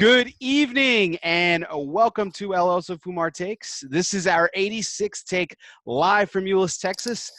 Good evening and welcome to El Oso Fumar Takes. This is our 86th take live from Euless, Texas.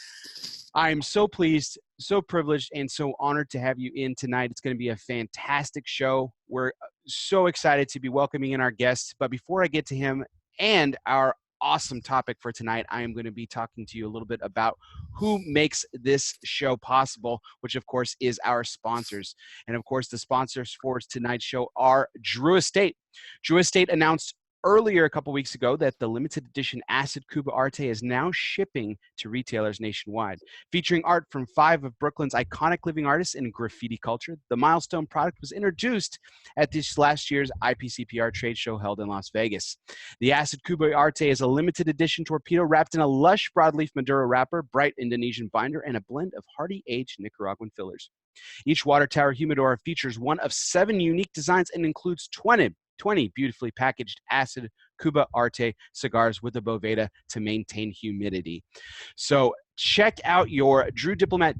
I am so pleased, so privileged, and so honored to have you in tonight. It's going to be a fantastic show. We're so excited to be welcoming in our guest. But before I get to him and our awesome topic for tonight, I am going to be talking to you a little bit about who makes this show possible, which of course is our sponsors. And of course, the sponsors for tonight's show are Drew Estate. Drew Estate announced earlier a couple weeks ago that the limited edition Acid Cuba Arte is now shipping to retailers nationwide. Featuring art from 5 of Brooklyn's iconic living artists in graffiti culture, the milestone product was introduced at this last year's IPCPR trade show held in Las Vegas. The Acid Cuba Arte is a limited edition torpedo wrapped in a lush broadleaf Maduro wrapper, bright Indonesian binder, and a blend of hardy aged Nicaraguan fillers. Each water tower humidor features one of 7 unique designs and includes 20 beautifully packaged Acid Cuba Arte cigars with a Boveda to maintain humidity. So check out your Drew Diplomat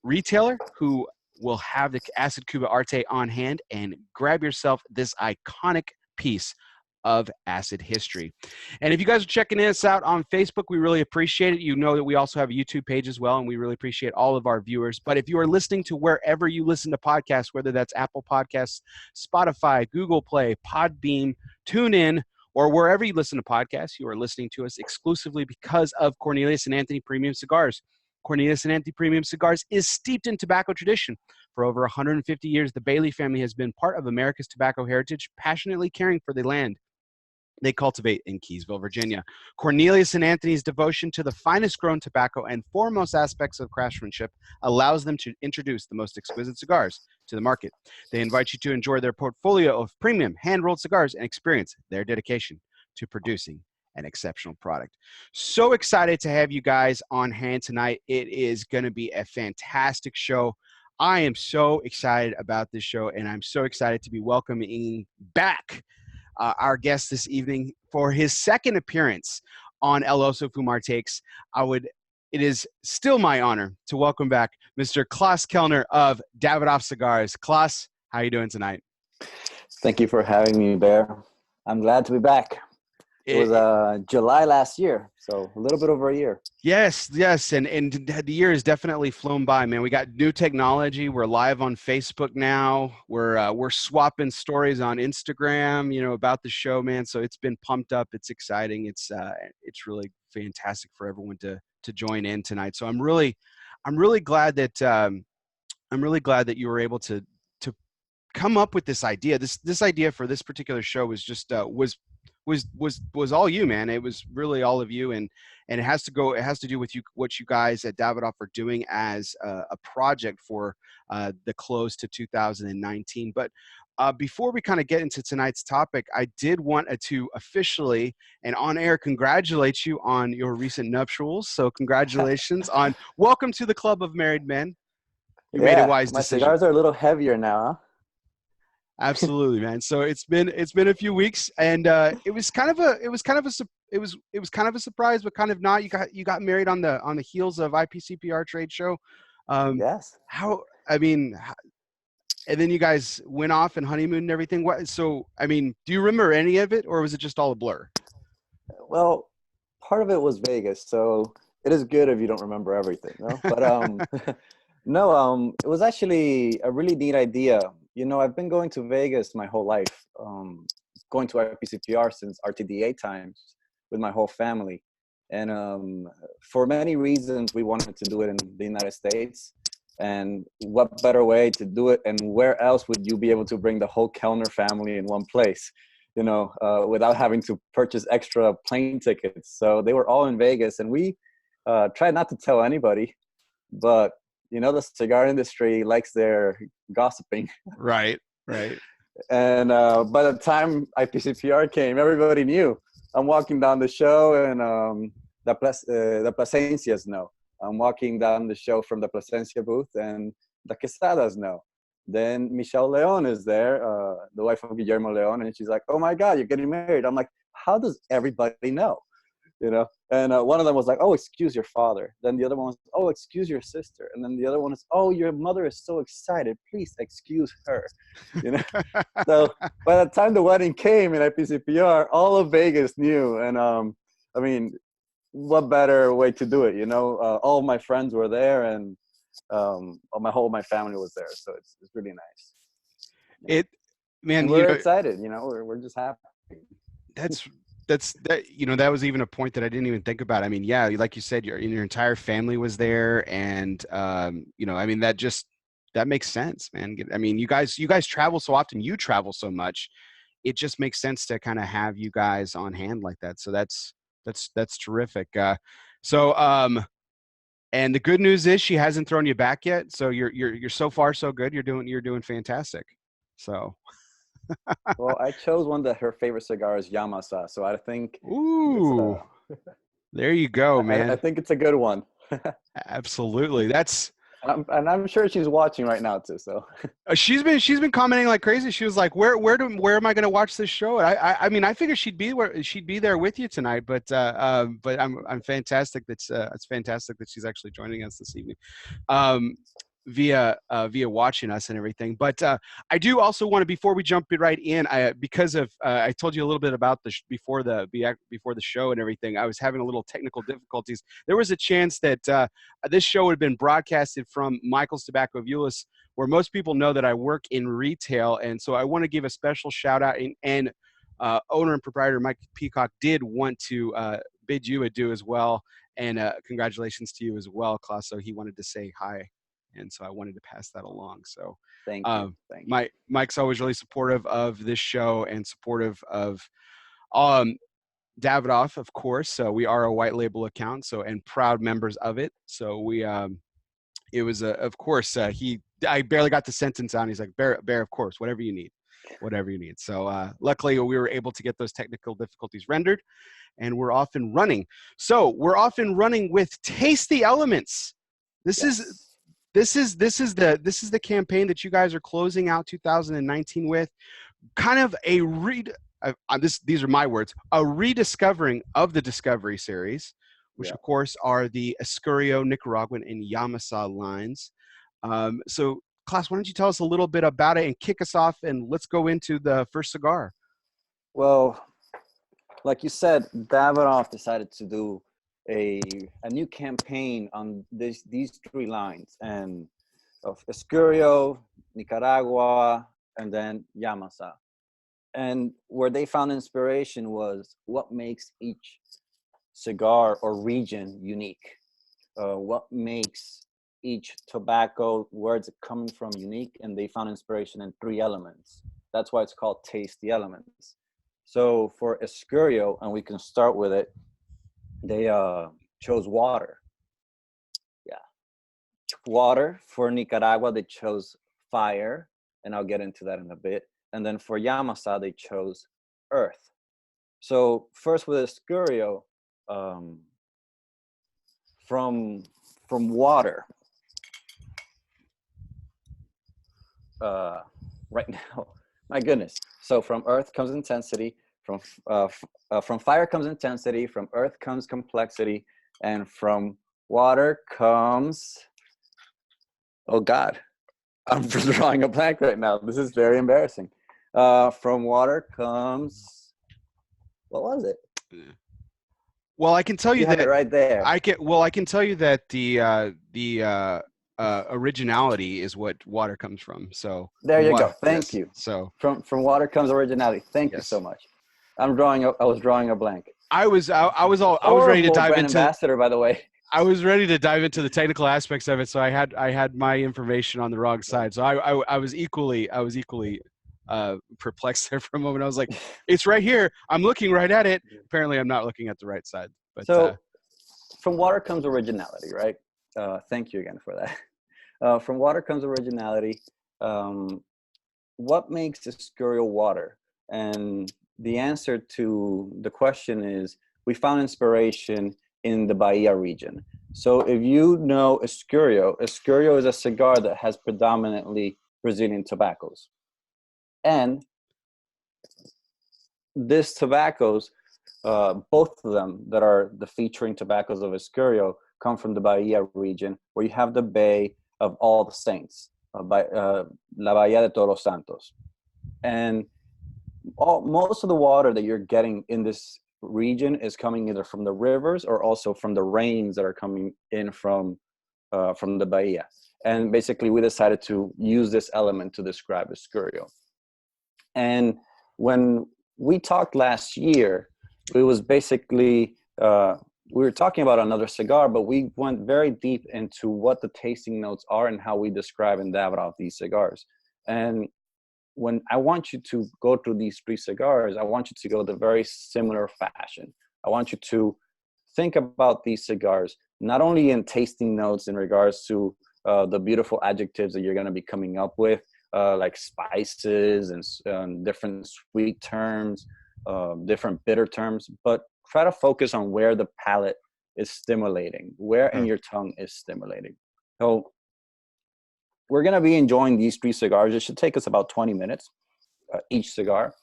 retailer who will have the Acid Cuba Arte on hand, and grab yourself this iconic piece of acid history. And if you guys are checking us out on Facebook, we really appreciate it. You know that we also have a YouTube page as well, and we really appreciate all of our viewers. But if you are listening to wherever you listen to podcasts, whether that's Apple Podcasts, Spotify, Google Play, Podbean, TuneIn, or wherever you listen to podcasts, you are listening to us exclusively because of Cornelius and Anthony Premium Cigars. Cornelius and Anthony Premium Cigars is steeped in tobacco tradition. For over 150 years, the Bailey family has been part of America's tobacco heritage, passionately caring for the land they cultivate in Keysville, Virginia. Cornelius and Anthony's devotion to the finest grown tobacco and foremost aspects of craftsmanship allows them to introduce the most exquisite cigars to the market. They invite you to enjoy their portfolio of premium hand-rolled cigars and experience their dedication to producing an exceptional product. So excited to have you guys on hand tonight. It is going to be a fantastic show. I am so excited about this show, and I'm so excited to be welcoming back our guest this evening for his second appearance on El Oso Fumar Takes. It is still my honor to welcome back Mr. Klaas Kelner of Davidoff Cigars. Klaas, how are you doing tonight? Thank you for having me, Bear. I'm glad to be back. It was July last year, so a little bit over a year. Yes, and the year has definitely flown by, man. We got new technology. We're live on Facebook now. We're swapping stories on Instagram, about the show, man. So it's been pumped up. It's exciting. It's really fantastic for everyone to join in tonight. So I'm really glad that you were able to come up with this idea. This idea for this particular show was just was all you, man. It was really all of you, and it has to do with what you guys at Davidoff are doing as a project for the close to 2019. But before we kind of get into tonight's topic, I did want to officially and on air congratulate you on your recent nuptials. So congratulations on welcome to the club of married men. You made a wise decision. My cigars are a little heavier now, huh? Absolutely, man. So it's been a few weeks, and it was kind of a surprise, but kind of not. You got married on the heels of IPCPR trade show. Yes. And then you guys went off and honeymoon and everything. Do you remember any of it, or was it just all a blur? Well, part of it was Vegas, so it is good if you don't remember everything, no? But no, it was actually a really neat idea. I've been going to Vegas my whole life, going to IPCPR since RTDA times with my whole family. And for many reasons, we wanted to do it in the United States. And what better way to do it? And where else would you be able to bring the whole Kelner family in one place, without having to purchase extra plane tickets? So they were all in Vegas, and we tried not to tell anybody, but the cigar industry likes their gossiping. Right. And by the time IPCPR came, everybody knew. I'm walking down the show, and the Plasencias know. I'm walking down the show from the Plasencia booth, and the Quesadas know. Then Michelle Leon is there, the wife of Guillermo Leon, and she's like, "Oh my God, you're getting married." I'm like, "How does everybody know?" you know. And one of them was like, "Oh, excuse your father." Then the other one was, "Oh, excuse your sister." And then the other one is, "Oh, your mother is so excited. Please excuse her." You know. So by the time the wedding came in IPCPR, all of Vegas knew. And I mean, what better way to do it? You know, all of my friends were there, and my family was there. So it's really nice. It, man, And we're excited. You know, we're just happy. that's that, that was even a point that I didn't even think about. I mean, yeah, like you said, your entire family was there, and I mean, that makes sense, man. I mean, you guys travel so often, you travel so much, it just makes sense to kind of have you guys on hand like that. So that's terrific. And the good news is she hasn't thrown you back yet. So you're so far so good. You're doing fantastic. So. Well, I chose one that her favorite cigar is Yamasa, so I think Ooh, there you go, man. I think it's a good one. Absolutely. That's and I'm sure she's watching right now too. So she's been commenting like crazy. She was like, where am I going to watch this show? And I mean, I figured she'd be there with you tonight, but I'm fantastic. It's fantastic that she's actually joining us this evening. Via watching us and everything. But I do also want to, before we jump right in, because of I told you a little bit about before the show and everything, I was having a little technical difficulties. There was a chance that this show would have been broadcasted from Michael's Tobacco Viewless, where most people know that I work in retail, and so I want to give a special shout out, and owner and proprietor Mike Peacock did want to bid you adieu as well, and congratulations to you as well, Klaas. So he wanted to say hi. And so I wanted to pass that along. So thank you. Mike's always really supportive of this show and supportive of Davidoff, of course. So we are a white label account, so, and proud members of it. So we it was of course I barely got the sentence out. He's like, Bear, of course, whatever you need. So luckily we were able to get those technical difficulties rendered, and we're off and running. So we're off and running with Taste the Elements. This is the campaign that you guys are closing out 2019 with, kind of a these are my words, a rediscovering of the Discovery Series, which of course are the Escurio, Nicaraguan, and Yamasa lines. So Klaas, why don't you tell us a little bit about it and kick us off, and let's go into the first cigar. Well, like you said, Davidoff decided to do a new campaign on these three lines, and of Escurio, Nicaragua, and then Yamasa. And where they found inspiration was what makes each cigar or region unique. What makes each tobacco, where it's coming from, unique, and they found inspiration in three elements. That's why it's called Taste the Elements. So for Escurio, and we can start with it, they chose water. Yeah. Water. For Nicaragua, they chose fire, and I'll get into that in a bit. And then for Yamasa, they chose earth. So first with Escurio, from water, right now, my goodness. So from earth comes intensity, from fire comes intensity, from earth comes complexity, and from water comes, oh God, I'm drawing a blank right now. This is very embarrassing. From water comes, what was it? Well, I can tell you that have it right there. I can tell you that the originality is what water comes from. So there you go. Thank you. So from water comes originality. Thank you so much. I was drawing a blank. I was ready to dive into ambassador, by the way. I was ready to dive into the technical aspects of it, so I had my information on the wrong side. So I was equally perplexed there for a moment. I was like, it's right here. I'm looking right at it. Apparently, I'm not looking at the right side. But so, from water comes originality, right? Thank you again for that. From water comes originality. What makes Escurio water? And the answer to the question is, we found inspiration in the Bahia region. So if you know Escurio is a cigar that has predominantly Brazilian tobaccos. And these tobaccos both of them that are the featuring tobaccos of Escurio come from the Bahia region, where you have the Bay of All the Saints, La Bahía de Todos Santos. And most of the water that you're getting in this region is coming either from the rivers or also from the rains that are coming in from the Bahia. And basically, we decided to use this element to describe Escurio. And when we talked last year, it was basically, we were talking about another cigar, but we went very deep into what the tasting notes are and how we describe in Davidoff these cigars. And when I want you to go through these 3 cigars, I want you to go the very similar fashion. I want you to think about these cigars, not only in tasting notes in regards to the beautiful adjectives that you're going to be coming up with, like spices and different sweet terms, different bitter terms, but try to focus on where the palate is stimulating, where in your tongue is stimulating. So we're going to be enjoying these 3 cigars. It should take us about 20 minutes each cigar.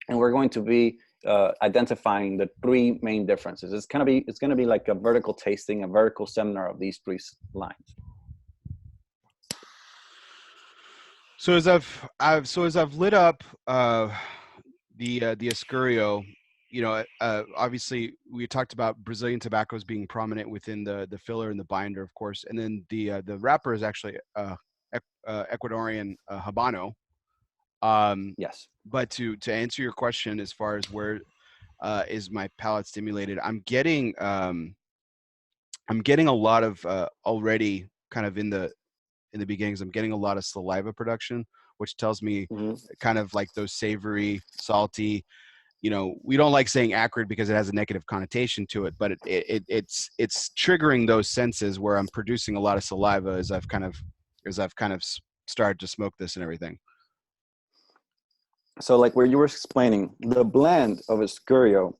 And we're going to be identifying the 3 main differences. It's going to be like a vertical tasting, a vertical seminar of these 3 lines. So as I've lit up the Escurio, obviously we talked about Brazilian tobaccos being prominent within the filler and the binder, of course, and then the wrapper is actually Ecuadorian Habano. Yes. But to answer your question, as far as where is my palate stimulated, I'm getting a lot of already kind of in the beginnings. I'm getting a lot of saliva production, which tells me kind of like those savory, salty. We don't like saying acrid because it has a negative connotation to it, but it's triggering those senses where I'm producing a lot of saliva as I've kind of started to smoke this and everything. So like where you were explaining, the blend of Escurio,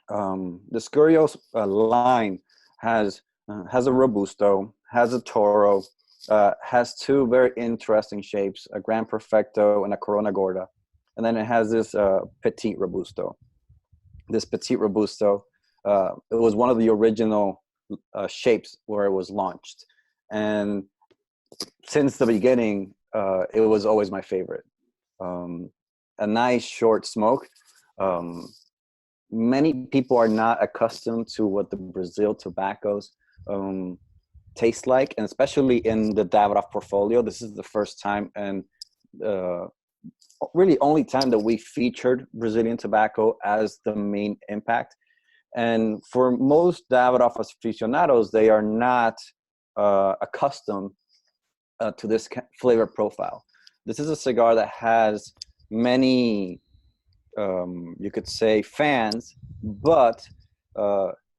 the Escurio's line has a Robusto, has a Toro, has 2 very interesting shapes, a Gran Perfecto and a Corona Gorda. And then it has this Petite Robusto. This Petite Robusto, it was one of the original shapes where it was launched. And since the beginning, it was always my favorite. A nice short smoke. Many people are not accustomed to what the Brazil tobaccos taste like, and especially in the Davidoff portfolio. This is the first time and really only time that we featured Brazilian tobacco as the main impact. And for most Davidoff aficionados, they are not accustomed to this flavor profile. This is a cigar that has many, you could say, fans, but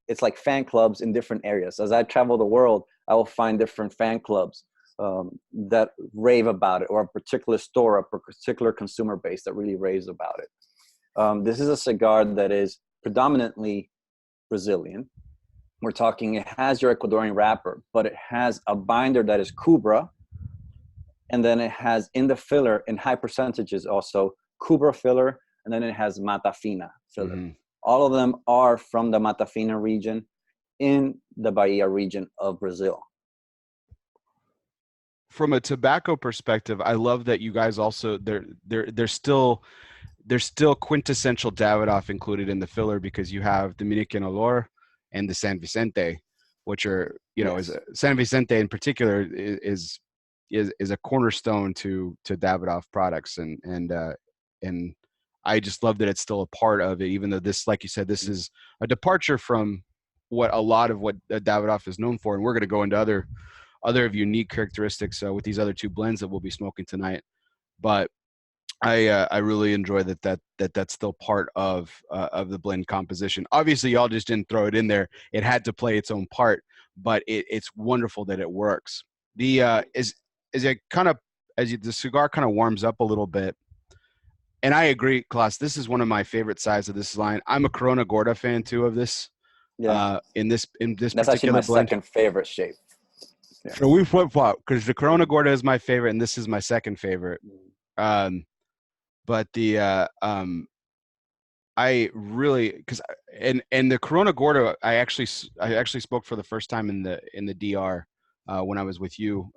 it's like fan clubs in different areas. As I travel the world, I will find different fan clubs that rave about it, or a particular store, a particular consumer base that really raves about it. This is a cigar that is predominantly Brazilian. We're talking, it has your Ecuadorian wrapper, but it has a binder that is Cubra, and then it has in the filler, in high percentages also, Cubra filler, and then it has Mata Fina filler. All of them are from the Mata Fina region in the Bahia region of Brazil. From a tobacco perspective, I love that you guys also there's still quintessential Davidoff included in the filler, because you have Dominican Olor and the San Vicente, which are is San Vicente in particular is a cornerstone to Davidoff products, and I just love that it's still a part of it, even though this, like you said, this is a departure from what a lot of what Davidoff is known for, and we're going to go into other unique characteristics with these other 2 blends that we'll be smoking tonight. But I really enjoy that's still part of the blend composition. Obviously, y'all just didn't throw it in there; it had to play its own part. But it's wonderful that it works. The the cigar kind of warms up a little bit. And I agree, Klaas. This is one of my favorite sides of this line. I'm a Corona Gorda fan too of this. Yeah. In this That's particular actually my blend. second favorite shape. Yeah. So we flip flop, because the Corona Gorda is my favorite, and this is my second favorite. But the I really, because and the Corona Gordo, I actually spoke for the first time in the DR when I was with you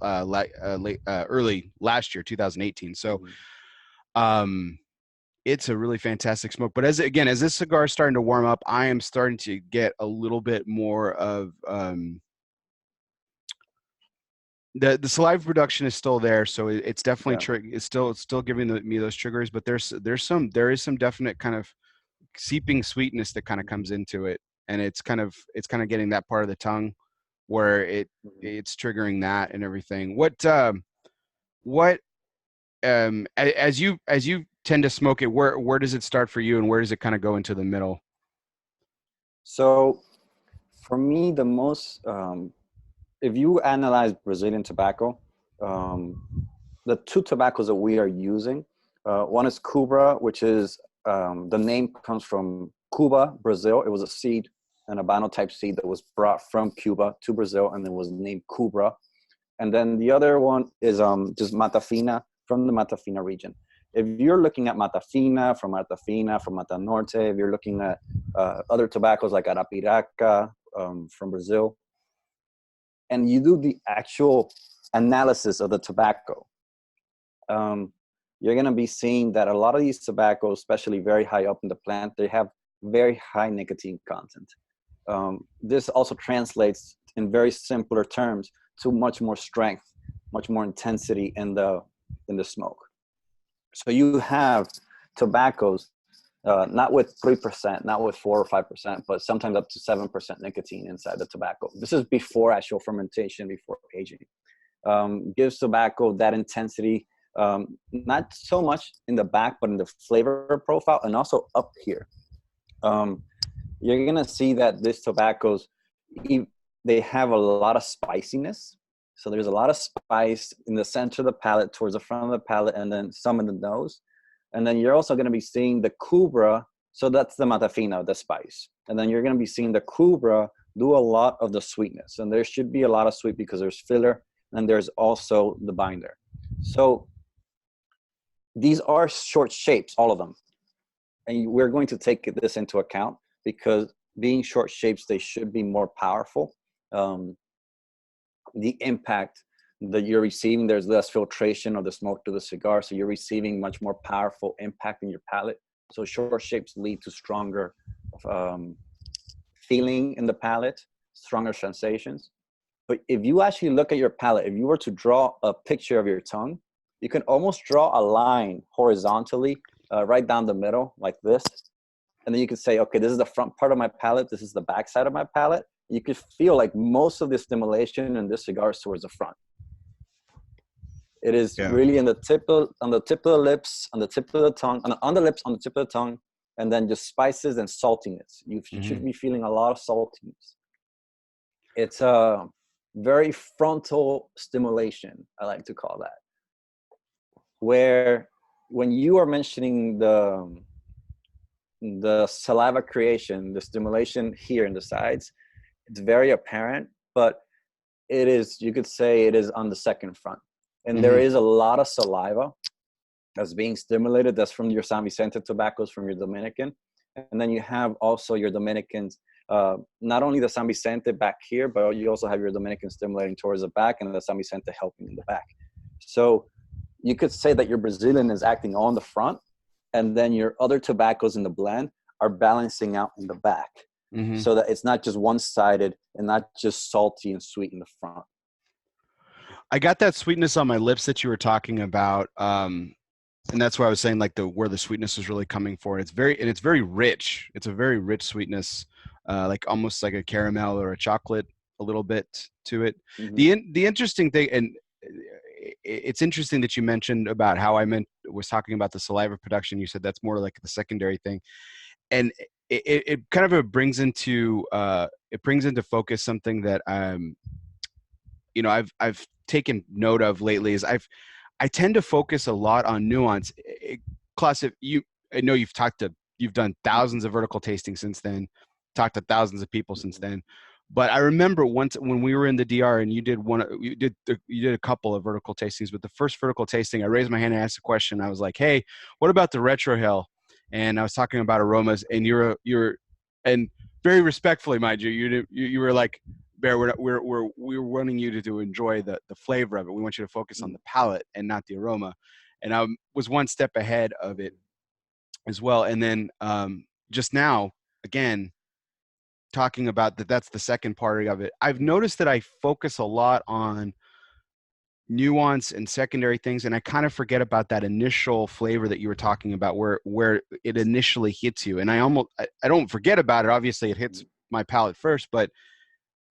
early last year, 2018. So Mhm. um, it's a really fantastic smoke. But as this cigar is starting to warm up, I am starting to get a little bit more of the saliva production is still there, so it's definitely Yeah. it's still giving me those triggers. But there is some definite kind of seeping sweetness that kind of Mhm. comes into it, and it's kind of getting that part of the tongue where Mhm. it's triggering that and everything. What as you tend to smoke it, where does it start for you, and where does it kind of go into the middle? So for me, the most if you analyze Brazilian tobacco, um, the two tobaccos that we are using, one is Cubra, which is the name comes from Cuba, Brazil. It was a seed, an Habano type seed that was brought from Cuba to Brazil, and it was named Cubra. And then the other one is just Matafina from the Matafina region. If you're looking at Matafina, from Mata Norte, if you're looking at other tobaccos like Arapiraca from Brazil, and you do the actual analysis of the tobacco, um, you're going to be seeing that a lot of these tobaccos, especially very high up in the plant, they have very high nicotine content. This also translates in very simpler terms to much more strength, much more intensity in the smoke. So you have tobaccos not with 3%, not with 4 or 5%, but sometimes up to 7% nicotine inside the tobacco. This is before actual fermentation, before aging. Gives tobacco that intensity, not so much in the back, but in the flavor profile and also up here. Um, you're gonna see that these tobaccos, they have a lot of spiciness. So there's a lot of spice in the center of the palate, towards the front of the palate, and then some in the nose. And then you're also gonna be seeing the Cubra. So that's the Matafina, the spice. And then you're gonna be seeing the Cubra do a lot of the sweetness. And there should be a lot of sweet because there's filler and there's also the binder. So these are short shapes, all of them. And we're going to take this into account because being short shapes, they should be more powerful. Um, the impact that you're receiving, there's less filtration of the smoke to the cigar, so you're receiving much more powerful impact in your palate. So short shapes lead to stronger um, feeling in the palate, stronger sensations. But if you actually look at your palate, if you were to draw a picture of your tongue, you can almost draw a line horizontally right down the middle like this. And then you can say, okay, this is the front part of my palate. This is the back side of my palate. You could feel like most of the stimulation in this cigar is towards the front. It is Yeah. really on the tip of the lips, on the tip of the tongue, on the lips, on the tip of the tongue, and then just spices and saltiness. You should Hmm. be feeling a lot of saltiness. It's a very frontal stimulation, I like to call that, where when you are mentioning the saliva creation, the stimulation here in the sides, it's very apparent, but it is, you could say it is on the second front. And there Hmm. is a lot of saliva that's being stimulated. That's from your San Vicente tobaccos, from your Dominican. And then you have also your Dominicans, not only the San Vicente back here, but you also have your Dominican stimulating towards the back and the San Vicente helping in the back. So you could say that your Brazilian is acting on the front, and then your other tobaccos in the blend are balancing out in the back, Hmm. so that it's not just one-sided and not just salty and sweet in the front. I got that sweetness on my lips that you were talking about. And that's why I was saying like where the sweetness is really coming for. It's very rich. It's a very rich sweetness, like almost like a caramel or a chocolate, a little bit to it. Mm-hmm. The interesting thing, and it's interesting that you mentioned about how was talking about the saliva production. You said that's more like the secondary thing, and it kind of it brings into focus something that I've taken note of lately is I tend to focus a lot on nuance. Klaas, I know you've done Mm-hmm. thousands of vertical tastings since then, talked to thousands of people since Mm-hmm. then. But I remember once when we were in the DR and you did a couple of vertical tastings, but the first vertical tasting, I raised my hand and asked a question. I was like, "Hey, what about the retrohale?" and I was talking about aromas, and you're and very respectfully, mind you, you were like, Bear, we're wanting you to enjoy the flavor of it. We want you to focus on the palate and not the aroma. And I was one step ahead of it as well. And then just now, again, talking about that's the second part of it. I've noticed that I focus a lot on nuance and secondary things, and I kind of forget about that initial flavor that you were talking about, where it initially hits you. And I don't forget about it. Obviously, it hits my palate first, but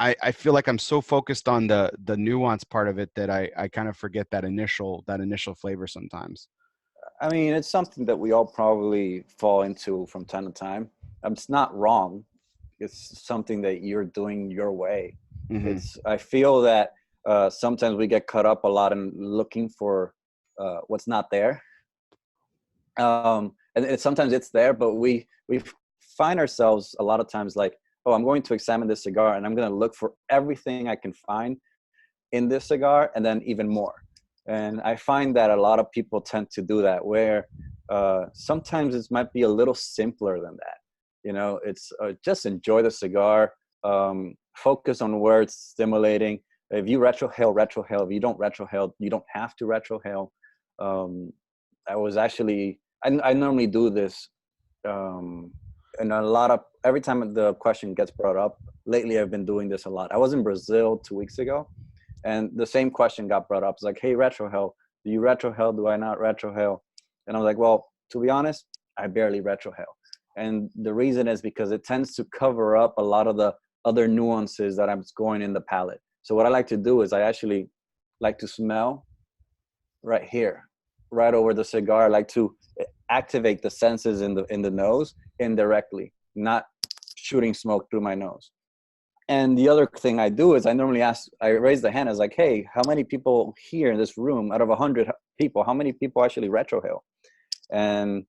I feel like I'm so focused on the nuance part of it that I kind of forget that initial flavor sometimes. I mean, it's something that we all probably fall into from time to time. It's not wrong. It's something that you're doing your way. Mm-hmm. I feel that sometimes we get caught up a lot in looking for what's not there. And sometimes it's there, but we find ourselves a lot of times like, oh, I'm going to examine this cigar and I'm going to look for everything I can find in this cigar and then even more. And I find that a lot of people tend to do that, where sometimes it might be a little simpler than that. You know, it's just enjoy the cigar, focus on where it's stimulating. If you retrohale. If you don't retrohale, you don't have to retrohale. I normally do this, and every time the question gets brought up, lately I've been doing this a lot. I was in Brazil 2 weeks ago, and the same question got brought up. It's like, hey, retrohale, do you retrohale? Do I not retrohale? And I was like, well, to be honest, I barely retrohale. And the reason is because it tends to cover up a lot of the other nuances that I'm going in the palate. So what I like to do is I actually like to smell right here, right over the cigar. I like to activate the senses in the nose indirectly, not shooting smoke through my nose. And the other thing I do is I raise the hand. I was like, hey, how many people here in this room, out of 100 people, how many people actually retrohale? And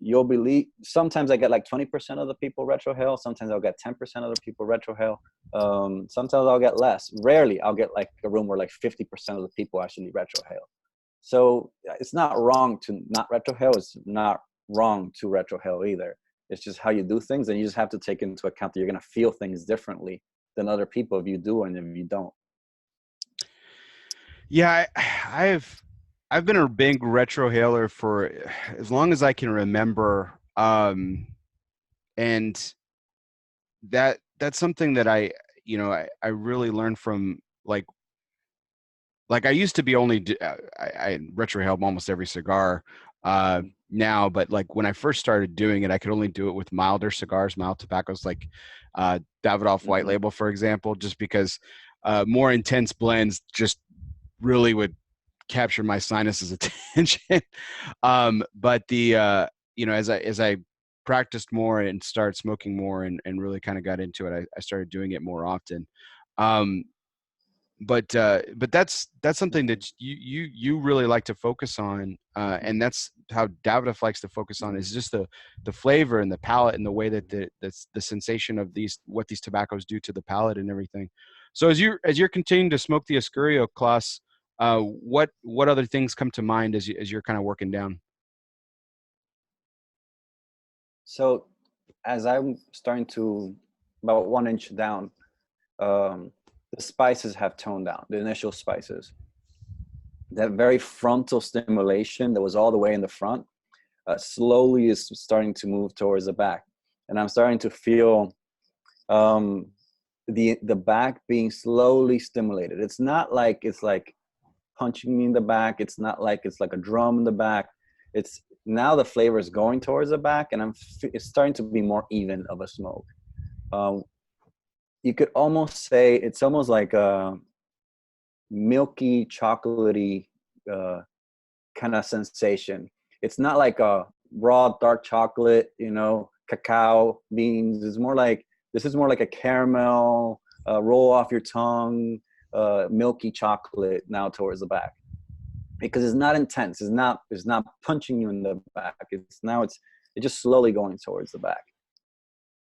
you'll believe, sometimes I get like 20% of the people retrohale. Sometimes I'll get 10% of the people retrohale. Sometimes I'll get less. Rarely I'll get like a room where like 50% of the people actually retrohale. So it's not wrong to not retrohale. It's not wrong to retrohale either. It's just how you do things, and you just have to take into account that you're going to feel things differently than other people if you do and if you don't. Yeah, I've been a big retrohaler for as long as I can remember, and that's something that I really learned from like I used to be I retrohale almost every cigar now, but like when I first started doing it, I could only do it with milder cigars, mild tobaccos, like Davidoff White Label, for example, just because more intense blends just really would capture my sinuses attention. But as I practiced more and started smoking more and really kind of got into it, I started doing it more often. But that's something that you really like to focus on, and that's how Davidoff likes to focus on, is just the flavor and the palate and the way that the sensation of what these tobaccos do to the palate and everything. So as you're continuing to smoke the Escurio, Klaas, what other things come to mind as you're kind of working down? So as I'm starting to about 1 inch down, the spices have toned down, the initial spices. That very frontal stimulation that was all the way in the front slowly is starting to move towards the back. And I'm starting to feel the back being slowly stimulated. It's not like it's like punching me in the back. It's not like it's like a drum in the back. It's now the flavor is going towards the back, and it's starting to be more even of a smoke. You could almost say it's almost like a milky, chocolatey kind of sensation. It's not like a raw dark chocolate, cacao beans. This is more like a caramel, roll off your tongue, milky chocolate now towards the back, because it's not intense. It's not punching you in the back. It's just slowly going towards the back.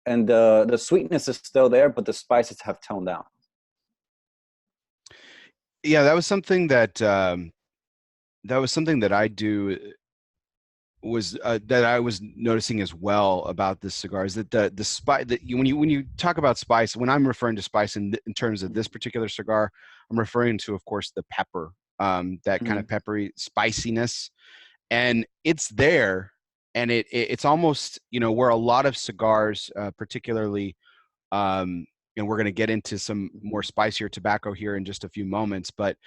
And the sweetness is still there, but the spices have toned down. Yeah, that was something that I do that I was noticing as well about this cigar is that the spice that when you talk about spice, when I'm referring to spice in terms of this particular cigar, I'm referring to, of course, the pepper, that kind of peppery spiciness, and it's there, and it's almost, you know, where a lot of cigars, particularly, and we're going to get into some more spicier tobacco here in just a few moments, but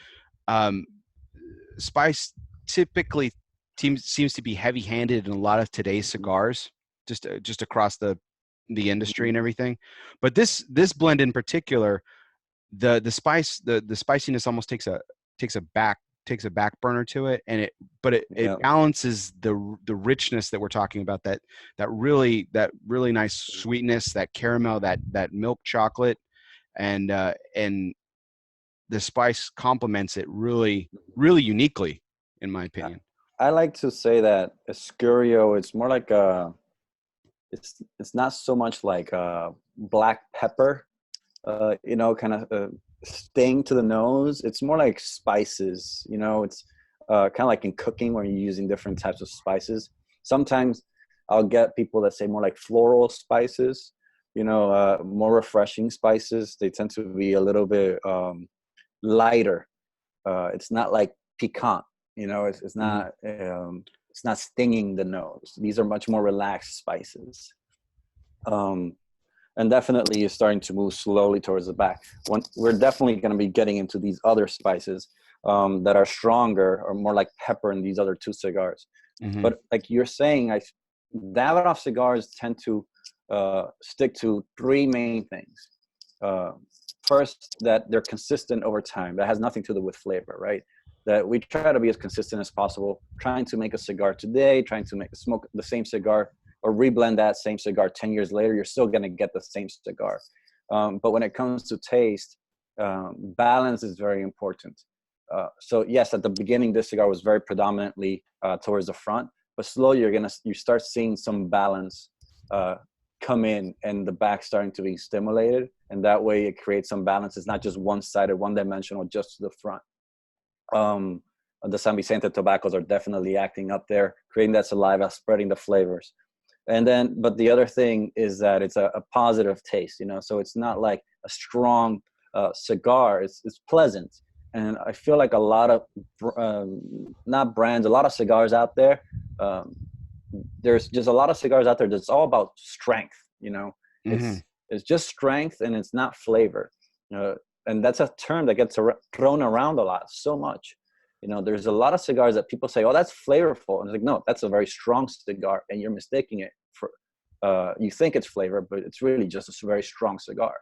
um, spice typically seems to be heavy-handed in a lot of today's cigars, just across the industry and everything. But this blend in particular, the spiciness almost takes a back burner to it, and it balances the richness that we're talking about, that really nice sweetness, that caramel, that milk chocolate, and the spice complements it really uniquely, in my opinion. I like to say that Escurio, it's more like it's not so much like black pepper, you know, kind of sting to the nose. It's more like spices, you know. It's kind of like in cooking where you're using different types of spices. Sometimes I'll get people that say more like floral spices, you know, more refreshing spices. They tend to be a little bit lighter. It's not like piquant, you know. It's not stinging the nose. These are much more relaxed spices. And definitely you're starting to move slowly towards the back. We're definitely going to be getting into these other spices that are stronger or more like pepper in these other two cigars. But like you're saying, Davidoff cigars tend to stick to three main things. First, that they're consistent over time. That has nothing to do with flavor, right? That we try to be as consistent as possible, trying to make a cigar today, trying to smoke the same cigar or reblend that same cigar 10 years later. You're still going to get the same cigar. But when it comes to taste, balance is very important. So yes, at the beginning, this cigar was very predominantly towards the front, but slowly you start seeing some balance come in, and the back starting to be stimulated, and that way it creates some balance. It's not just one-sided, one-dimensional, just to the front. The San Vicente tobaccos are definitely acting up there, creating that saliva, spreading the flavors. And then, but the other thing is that it's a positive taste, you know, so it's not like a strong cigar. It's pleasant. And I feel like a lot of, not brands, a lot of cigars out there, there's just a lot of cigars out there that's all about strength, you know. It's just strength, and it's not flavor. And that's a term that gets thrown around a lot, so much. You know, there's a lot of cigars that people say, oh, that's flavorful. And it's like, no, that's a very strong cigar, and you're mistaking it for, you think it's flavor, but it's really just a very strong cigar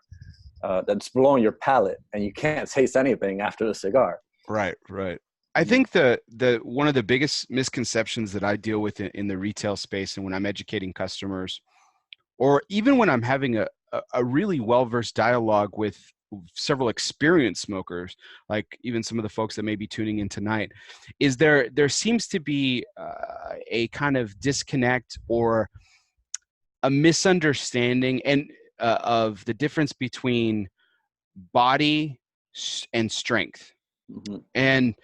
that's blowing your palate, and you can't taste anything after the cigar. Right. I think the one of the biggest misconceptions that I deal with in the retail space, and when I'm educating customers, or even when I'm having a really well-versed dialogue with several experienced smokers, like even some of the folks that may be tuning in tonight, is there seems to be a kind of disconnect or a misunderstanding and of the difference between body and strength. And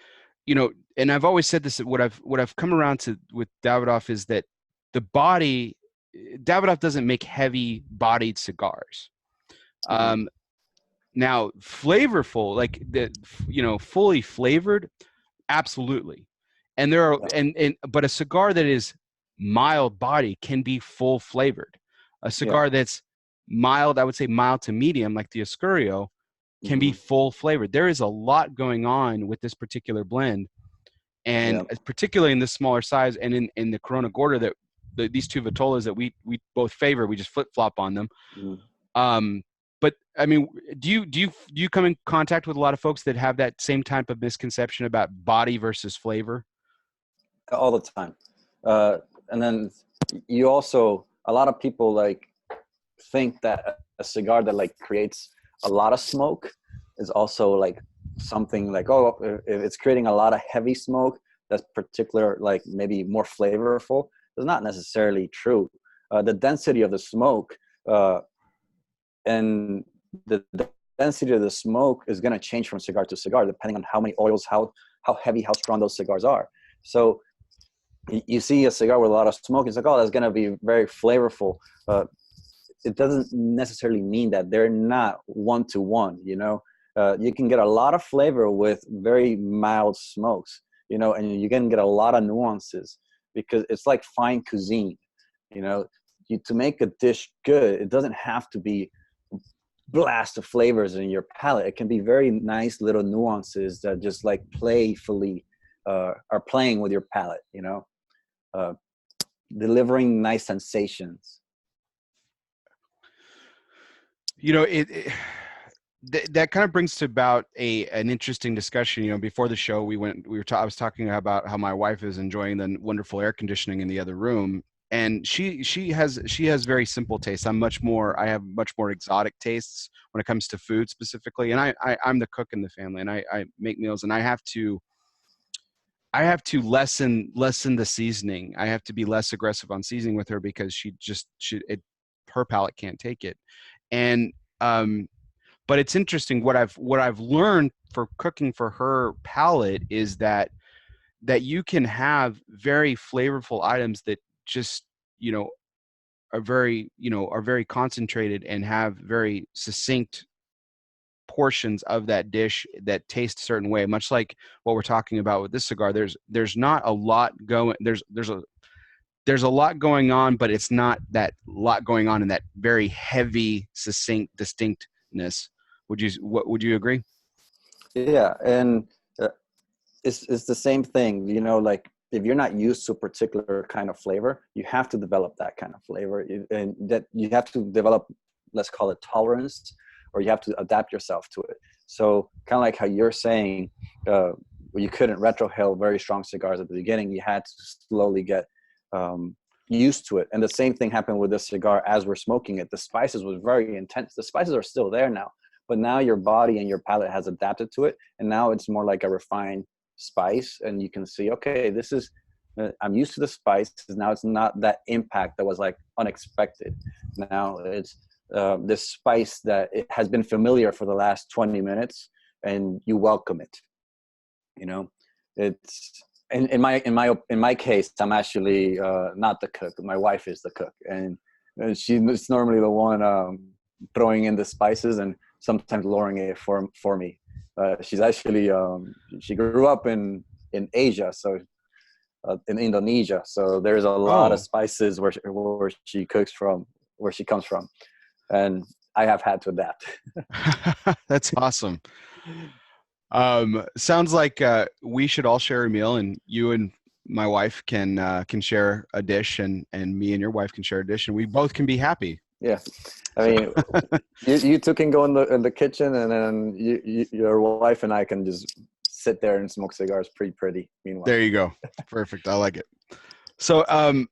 you know, and I've always said this, what I've come around to with Davidoff is that the body, Davidoff doesn't make heavy bodied cigars. Now flavorful, like the, you know, fully flavored, absolutely. And there are, but a cigar that is mild body can be full flavored. A cigar that's mild, I would say mild to medium, like the Escurio, can be full flavored. There is a lot going on with this particular blend, and particularly in this smaller size, and in the Corona Gorda, that these two Vitolas that we both favor, we just flip flop on them. But I mean, do you come in contact with a lot of folks that have that same type of misconception about body versus flavor? All the time. And then you also, a lot of people like think that a cigar that like creates a lot of smoke is also like something like, oh, if it's creating a lot of heavy smoke, that's particular, like maybe more flavorful. It's not necessarily true. The density of the smoke and the density of the smoke is going to change from cigar to cigar, depending on how many oils, how heavy, how strong those cigars are. So you see a cigar with a lot of smoke, it's like, oh, that's going to be very flavorful. It doesn't necessarily mean that. They're not one-to-one, you know. You can get a lot of flavor with very mild smokes, you know, and you can get a lot of nuances, because it's like fine cuisine, you know. To make a dish good, it doesn't have to be blast of flavors in your palate. It can be very nice little nuances that just like playfully are playing with your palate, you know, delivering nice sensations. You know, that kind of brings to about an interesting discussion. You know, before the show, I was talking about how my wife is enjoying the wonderful air conditioning in the other room, and she has very simple tastes. I have much more exotic tastes when it comes to food specifically, and I'm the cook in the family, and I make meals, and I have to lessen the seasoning. I have to be less aggressive on seasoning with her, because her palate can't take it. And but it's interesting, what I've learned for cooking for her palate is that you can have very flavorful items that just, you know, are very concentrated and have very succinct portions of that dish that taste a certain way, much like what we're talking about with this cigar. There's not a lot going, there's a lot going on, but it's not that lot going on in that very heavy, succinct distinctness. Would you agree? Yeah, and it's the same thing, you know, like if you're not used to a particular kind of flavor, you have to develop that kind of flavor, and that you have to develop, let's call it tolerance, or you have to adapt yourself to it. So kind of like how you're saying, you couldn't retrohale very strong cigars at the beginning. You had to slowly get used to it. And the same thing happened with this cigar. As we're smoking it, the spices was very intense. The spices are still there now, but now your body and your palate has adapted to it, and now it's more like a refined spice. And you can see, okay, this is I'm used to the spice. Now it's not that impact that was like unexpected. Now it's this spice that it has been familiar for the last 20 minutes, and you welcome it. You know, it's in my case, I'm actually not the cook. My wife is the cook, and she's normally the one throwing in the spices and sometimes lowering it for me. She's actually she grew up in Asia, so in Indonesia. So there's a lot of Oh, spices where she cooks from, where she comes from, and I have had to adapt. that's awesome. Sounds like we should all share a meal, and you and my wife can share a dish, and me and your wife can share a dish, and we both can be happy. Yeah, I So mean, you two can go in the kitchen, and then your wife and I can just sit there and smoke cigars pretty. Meanwhile, there you go. Perfect. I like it. So I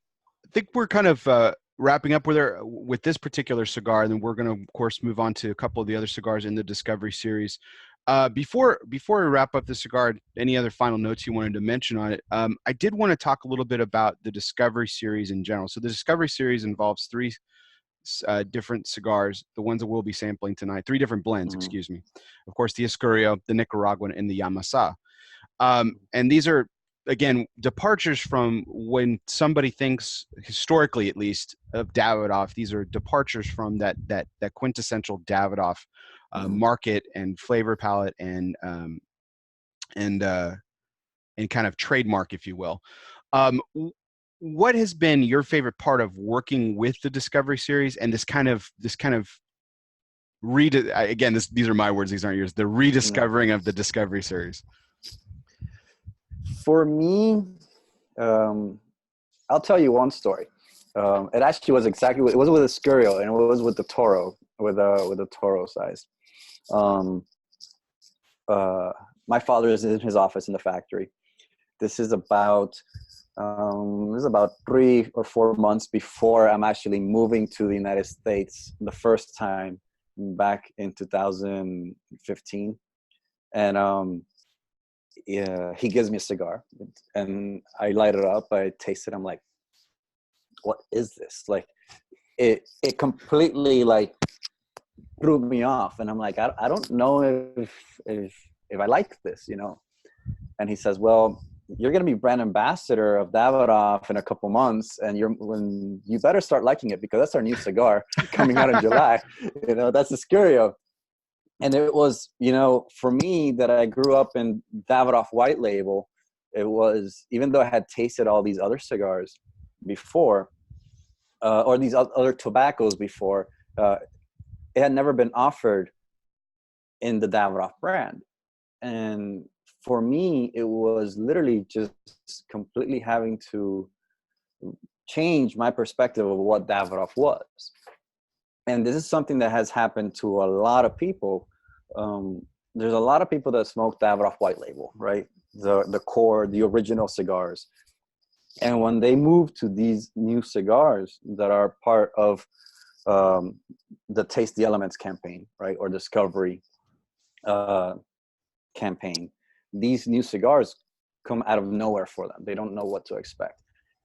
think we're kind of wrapping up with this particular cigar, and then we're going to, of course, move on to a couple of the other cigars in the Discovery series. Before we wrap up the cigar, any other final notes you wanted to mention on it? I did want to talk a little bit about the Discovery series in general. So the Discovery series involves three different cigars, the ones that we'll be sampling tonight, three different blends, mm-hmm. excuse me. Of course, the Escurio, the Nicaraguan, and the Yamasa. And these are, again, departures from when somebody thinks, historically at least, of Davidoff. These are departures from that quintessential Davidoff market and flavor palette and kind of trademark, if you will. What has been your favorite part of working with the Discovery series and this kind of again, these are my words, these aren't yours, the rediscovering of the Discovery series? For me, I'll tell you one story. It actually was it was with Escurio, and it was with the Toro, with the Toro size. My father is in his office in the factory. This is about 3 or 4 months before I'm actually moving to the United States the first time, back in 2015. And yeah, he gives me a cigar, and I light it up. I taste it. I'm like, what is this? Like, it completely like threw me off, and I'm like, I don't know if I like this, you know. And he says, well, you're going to be brand ambassador of Davidoff in a couple months, and you better start liking it, because that's our new cigar coming out in July. That's Escurio. And it was, for me, that I grew up in Davidoff white label, it was, even though I had tasted all these other cigars before, or these other tobaccos before, it had never been offered in the Davidoff brand. And for me, it was literally just completely having to change my perspective of what Davidoff was. And this is something that has happened to a lot of people. There's a lot of people that smoke Davidoff white label, right? The core, the original cigars. And when they move to these new cigars that are part of the Taste the Elements campaign, right? Or Discovery campaign, these new cigars come out of nowhere for them. They don't know what to expect.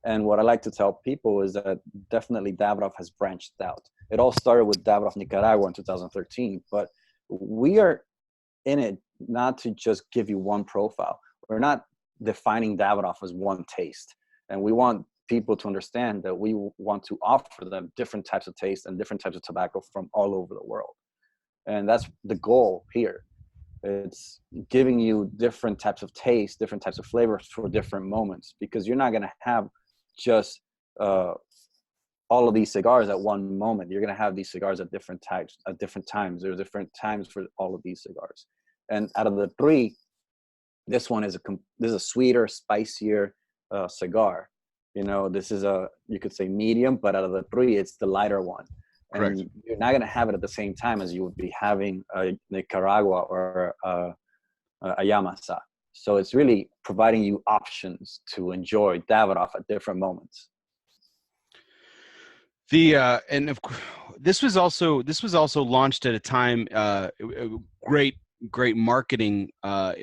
And what I like to tell people is that definitely Davidoff has branched out. It all started with Davidoff Nicaragua in 2013, but we are in it not to just give you one profile. We're not defining Davidoff as one taste. And we want people to understand that we want to offer them different types of taste and different types of tobacco from all over the world. And that's the goal here. It's giving you different types of taste, different types of flavors for different moments, because you're not going to have just all of these cigars at one moment. You're going to have these cigars at different types, at different times. There's different times for all of these cigars. And out of the three, this one is a sweeter, spicier cigar. This is you could say medium, but out of the three, it's the lighter one. Correct. And you're not going to have it at the same time as you would be having a Nicaragua or a Yamasa. So it's really providing you options to enjoy Davidoff at different moments. And of course, this was also launched at a time, great marketing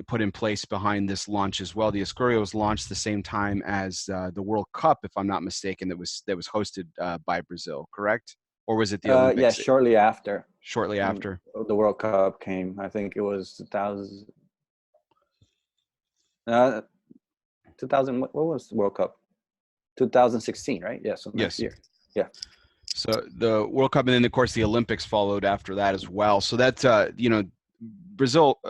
put in place behind this launch as well. The Escurio was launched the same time as the World Cup, if I'm not mistaken, that was hosted by Brazil, correct? Or was it the Olympics? Yeah, shortly after. Shortly after the World Cup came. I think it was 2000. 2000. What was the World Cup? 2016, right? Yeah. So next year. Yeah. So the World Cup, and then of course the Olympics followed after that as well. So that Brazil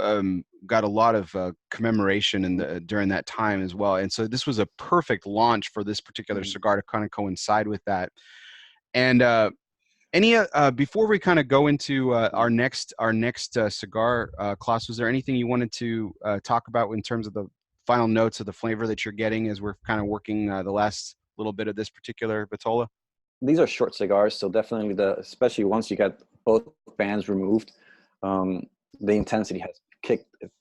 got a lot of commemoration during that time as well. And so this was a perfect launch for this particular cigar to kind of coincide with that. And before we kind of go into our next cigar, Klaas, was there anything you wanted to talk about in terms of the final notes of the flavor that you're getting as we're kind of working the last little bit of this particular Vitola? These are short cigars, so definitely especially once you get both bands removed, the intensity has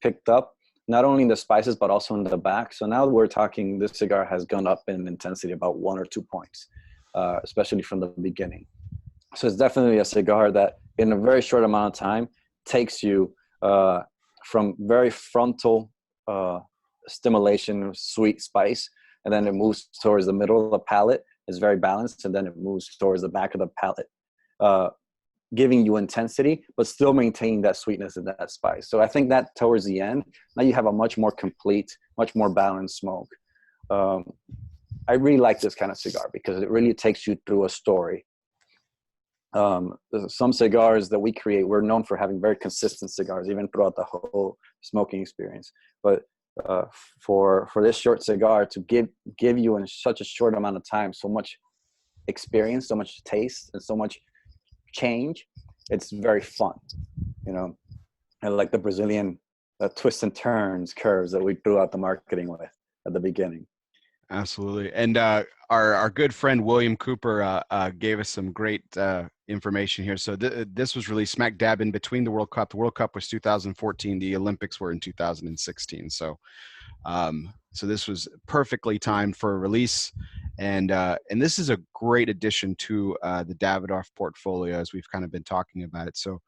picked up, not only in the spices but also in the back. So now we're talking, this cigar has gone up in intensity about 1 or 2 points, especially from the beginning. So it's definitely a cigar that in a very short amount of time takes you from very frontal stimulation of sweet spice, and then it moves towards the middle of the palate. It's very balanced, and then it moves towards the back of the palate, giving you intensity, but still maintaining that sweetness and that spice. So I think that towards the end, now you have a much more complete, much more balanced smoke. I really like this kind of cigar because it really takes you through a story. Some cigars that we create, we're known for having very consistent cigars, even throughout the whole smoking experience. But for this short cigar to give you in such a short amount of time so much experience, so much taste, and so much change, it's very fun. I like the Brazilian twists and turns, curves that we threw out the marketing with at the beginning. Absolutely. And our good friend William Cooper gave us some great information here. So this was really smack dab in between the World Cup. The World Cup was 2014. The Olympics were in 2016. So this was perfectly timed for a release. And this is a great addition to the Davidoff portfolio, as we've kind of been talking about it. So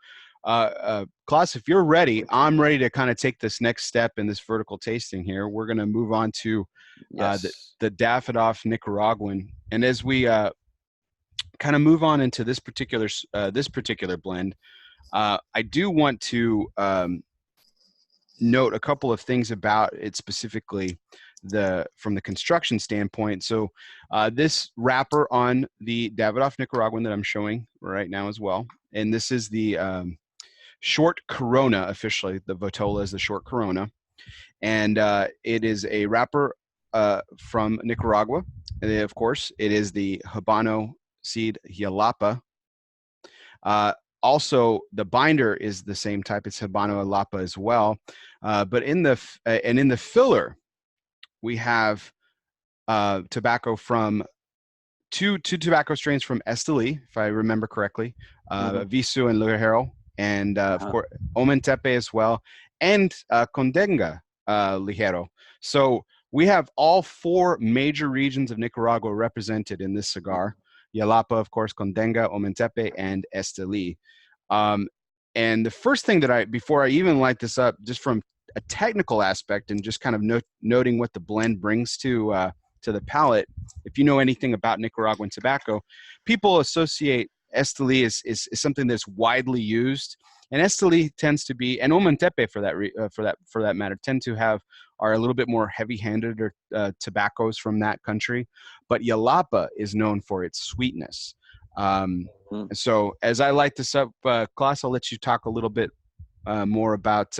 Klaas, if you're ready, I'm ready to kind of take this next step in this vertical tasting here. We're going to move on to the Davidoff Nicaraguan. And as we kind of move on into this particular blend, I do want to note a couple of things about it specifically. from the construction standpoint. So this wrapper on the Davidoff Nicaraguan that I'm showing right now as well, and this is the short Corona officially. The Vitola is the short Corona, and it is a wrapper from Nicaragua. And of course, it is the Habano seed Jalapa. Also, the binder is the same type. It's Habano Jalapa as well. But in the filler, we have tobacco from two tobacco strains from Esteli, if I remember correctly, Visu and Ligero, and of course Omentepe as well, and Condenga Ligero. So we have all four major regions of Nicaragua represented in this cigar. Jalapa, of course, Condenga, Omentepe, and Esteli. And the first thing that before I even light this up, just from a technical aspect and just kind of noting what the blend brings to the palate, if you know anything about Nicaraguan tobacco, people associate Esteli is something that's widely used, and Esteli tends to be, and Omentepe for that matter, are a little bit more heavy-handed or tobaccos from that country, but Jalapa is known for its sweetness. So as I light this up, Klaas, I'll let you talk a little bit more about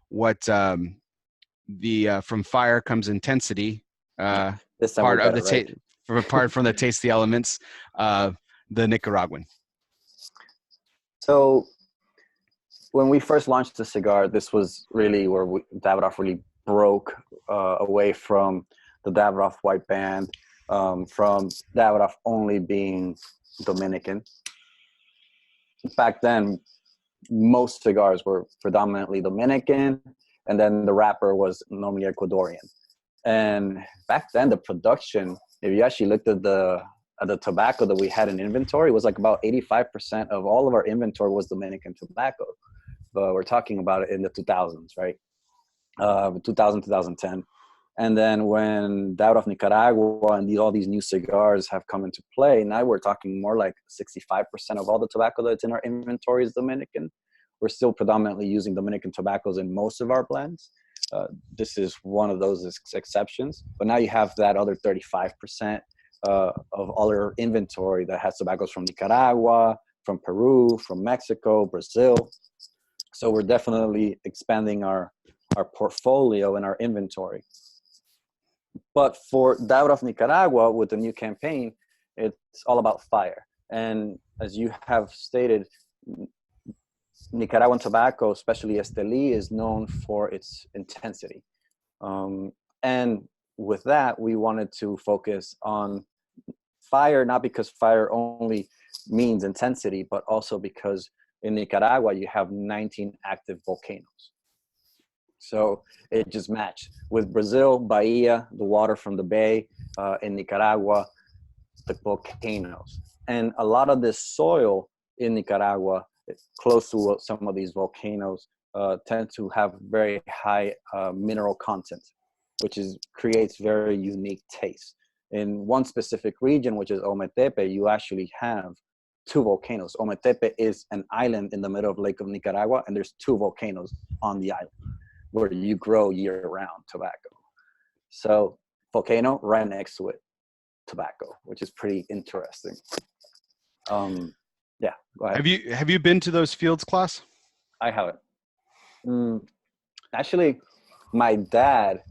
what the from fire comes intensity part of the apart from the taste the elements, the Nicaraguan. So when we first launched the cigar, this was really where Davidoff really broke away from the Davidoff white band, from Davidoff only being Dominican. Back then, most cigars were predominantly Dominican, and then the wrapper was normally Ecuadorian. And back then, the production, if you actually looked at the tobacco that we had in inventory, was like about 85% of all of our inventory was Dominican tobacco. But we're talking about it in the 2000s, right? 2000, 2010. And then when Davidoff Nicaragua and all these new cigars have come into play, now we're talking more like 65% of all the tobacco that's in our inventory is Dominican. We're still predominantly using Dominican tobaccos in most of our blends. This is one of those exceptions. But now you have that other 35% of all our inventory that has tobaccos from Nicaragua, from Peru, from Mexico, Brazil. So we're definitely expanding our portfolio and our inventory. But for Davidoff Nicaragua, with the new campaign, it's all about fire. And as you have stated, Nicaraguan tobacco, especially Esteli, is known for its intensity. And with that, we wanted to focus on fire, not because fire only means intensity, but also because in Nicaragua, you have 19 active volcanoes. So it just matched. With Brazil, Bahia, the water from the bay, in Nicaragua, the volcanoes. And a lot of this soil in Nicaragua, close to some of these volcanoes, tend to have very high mineral content, which creates very unique taste. In one specific region, which is Ometepe, you actually have two volcanoes. Ometepe is an island in the middle of Lake of Nicaragua, and there's two volcanoes on the island where you grow year-round tobacco. So volcano right next to it, tobacco, which is pretty interesting. Yeah, go ahead. Have you been to those fields, Klaas? I haven't. Actually, my dad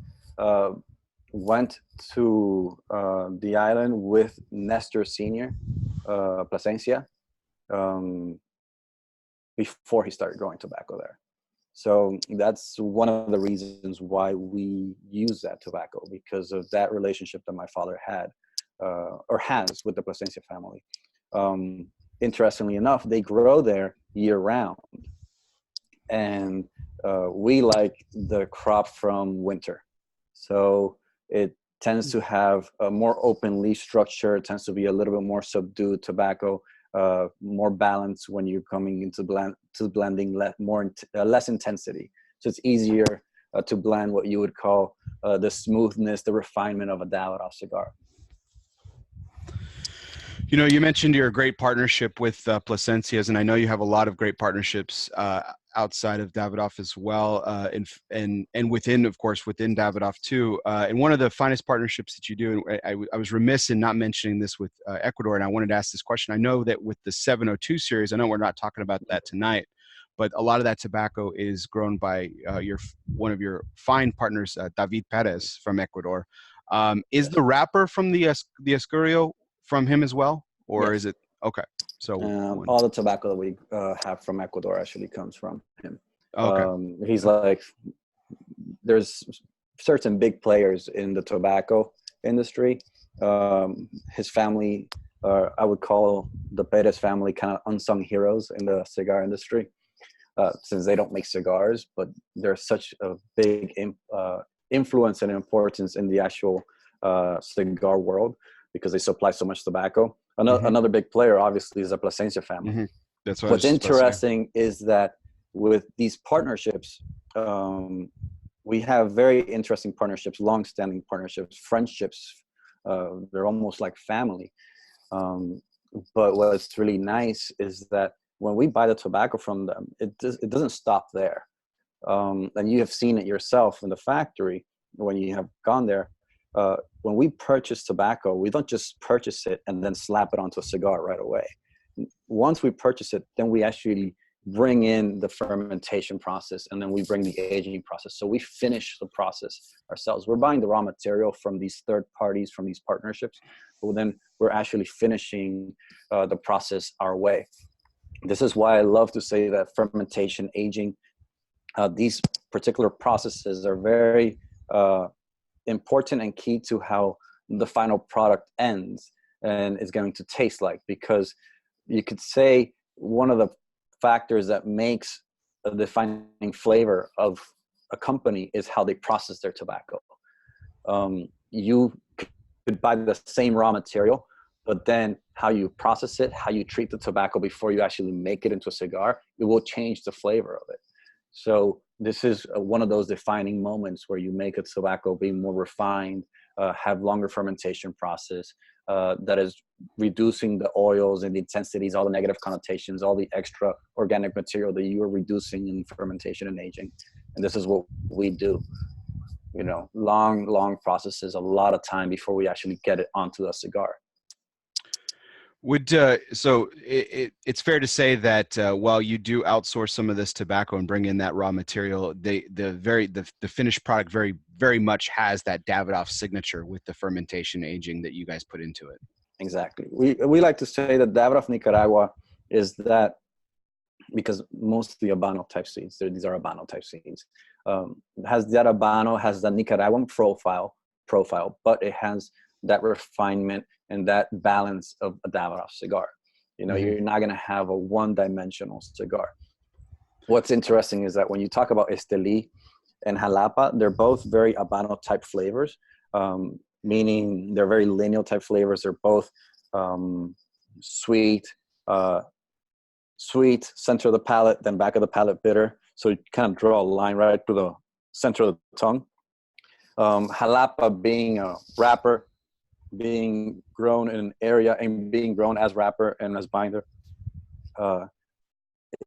went to the island with Nestor Sr., Plasencia, before he started growing tobacco there. So that's one of the reasons why we use that tobacco, because of that relationship that my father had or has with the Plasencia family. Interestingly enough, they grow there year round. And we like the crop from winter. So it tends to have a more open leaf structure. It tends to be a little bit more subdued tobacco, more balanced when you're coming into blending less intensity. So it's easier to blend what you would call the smoothness, the refinement of a Davidoff cigar. You know, you mentioned your great partnership with Plasencias, and I know you have a lot of great partnerships outside of Davidoff as well, and within, of course, within Davidoff too. And one of the finest partnerships that you do, and I was remiss in not mentioning this with Ecuador, and I wanted to ask this question. I know that with the 702 series, I know we're not talking about that tonight, but a lot of that tobacco is grown by one of your fine partners, David Perez from Ecuador. Is the wrapper from the Escurio from him as well, or Yes. is it okay? So All the tobacco that we have from Ecuador actually comes from him. okay. He's like, there's certain big players in the tobacco industry. His family, I would call the Perez family kind of unsung heroes in the cigar industry, since they don't make cigars, but they're such a big influence and importance in the actual cigar world because they supply so much tobacco. Another big player, obviously, is the Plasencia family. Mm-hmm. That's what What's interesting is that with these partnerships, we have very interesting partnerships, long-standing partnerships, friendships. They're almost like family. But what's really nice is that when we buy the tobacco from them, it doesn't stop there. And you have seen it yourself in the factory when you have gone there. When we purchase tobacco, we don't just purchase it and then slap it onto a cigar right away. Once we purchase it, then we actually bring in the fermentation process, and then we bring the aging process. So we finish the process ourselves. We're buying the raw material from these third parties, from these partnerships, but then we're actually finishing the process our way. This is why I love to say that fermentation, aging, these particular processes are very important and key to how the final product ends and is going to taste like, because you could say one of the factors that makes a defining flavor of a company is how they process their tobacco. You could buy the same raw material, but then how you process it, how you treat the tobacco before you actually make it into a cigar, it will change the flavor of it. So this is one of those defining moments where you make a tobacco be more refined, have longer fermentation process, that is reducing the oils and the intensities, all the negative connotations, all the extra organic material that you are reducing in fermentation and aging. And this is what we do. You know, long processes, a lot of time before we actually get it onto a cigar. So it's fair to say that while you do outsource some of this tobacco and bring in that raw material, the finished product very much has that Davidoff signature with the fermentation aging that you guys put into it. Exactly. We like to say that Davidoff Nicaragua is that, because most of the Habano type seeds, these are Habano type seeds, has that Habano, has the Nicaraguan profile, but it has that refinement and that balance of a Davidoff cigar. You know, mm-hmm. You're not going to have a one-dimensional cigar. What's interesting is that when you talk about Esteli and Jalapa, they're both very Habano type flavors, meaning they're very lineal type flavors. They're both sweet, center of the palate, then back of the palate bitter. So you kind of draw a line right through the center of the tongue. Jalapa being a wrapper, being grown in an area and being grown as wrapper and as binder,